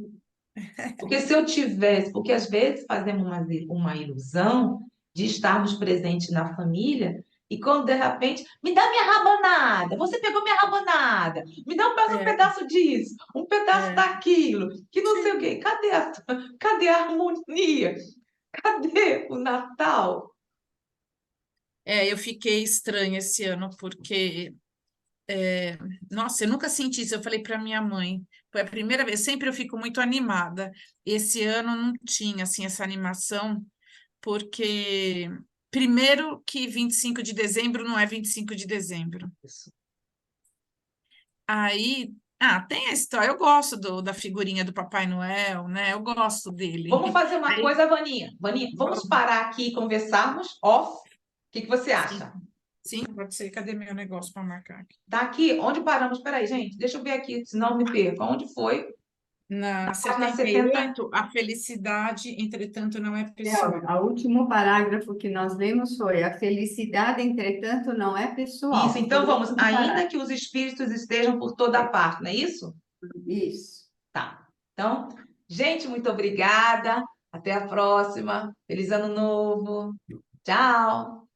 S1: Porque se eu tivesse, porque às vezes fazemos uma ilusão de estarmos presentes na família e quando de repente, me dá minha rabanada, você pegou minha rabanada, me dá um
S2: É,
S1: pedaço disso, um pedaço
S2: é.
S1: daquilo, que não sei o
S2: Sim.
S1: quê. Cadê a harmonia? Cadê o Natal?
S2: Eu fiquei estranha esse ano, porque, nossa, eu nunca senti isso. Eu falei para minha mãe, foi a primeira vez, sempre eu fico muito animada. Esse ano não tinha, assim, essa animação, porque, primeiro, que 25 de dezembro não é 25 de dezembro.
S1: Isso.
S2: Aí, tem a história, eu gosto da figurinha do Papai Noel, né? Eu gosto dele.
S1: Vamos fazer uma
S2: Aí,
S1: coisa, Vaninha. Vaninha, vamos
S2: vamos.
S1: parar aqui e conversarmos off. O que que você
S2: Sim,
S1: acha?
S2: sim, pode ser. Cadê meu negócio para marcar aqui?
S1: Tá aqui? Onde paramos? Peraí, gente, deixa eu ver aqui, senão eu me perco. Onde foi?
S2: Na
S1: Página 70.
S2: 78, a felicidade, entretanto, não é
S3: Não,
S2: pessoal.
S3: o último parágrafo que nós lemos foi: a felicidade, entretanto, não é
S1: Isso,
S3: pessoal. Foi
S1: então
S3: o
S1: vamos.
S3: último
S1: Ainda que
S3: parágrafo.
S1: os espíritos estejam por toda parte, não é isso?
S3: Isso.
S1: Tá. Então, gente, muito obrigada. Até a próxima. Feliz ano novo. Tchau.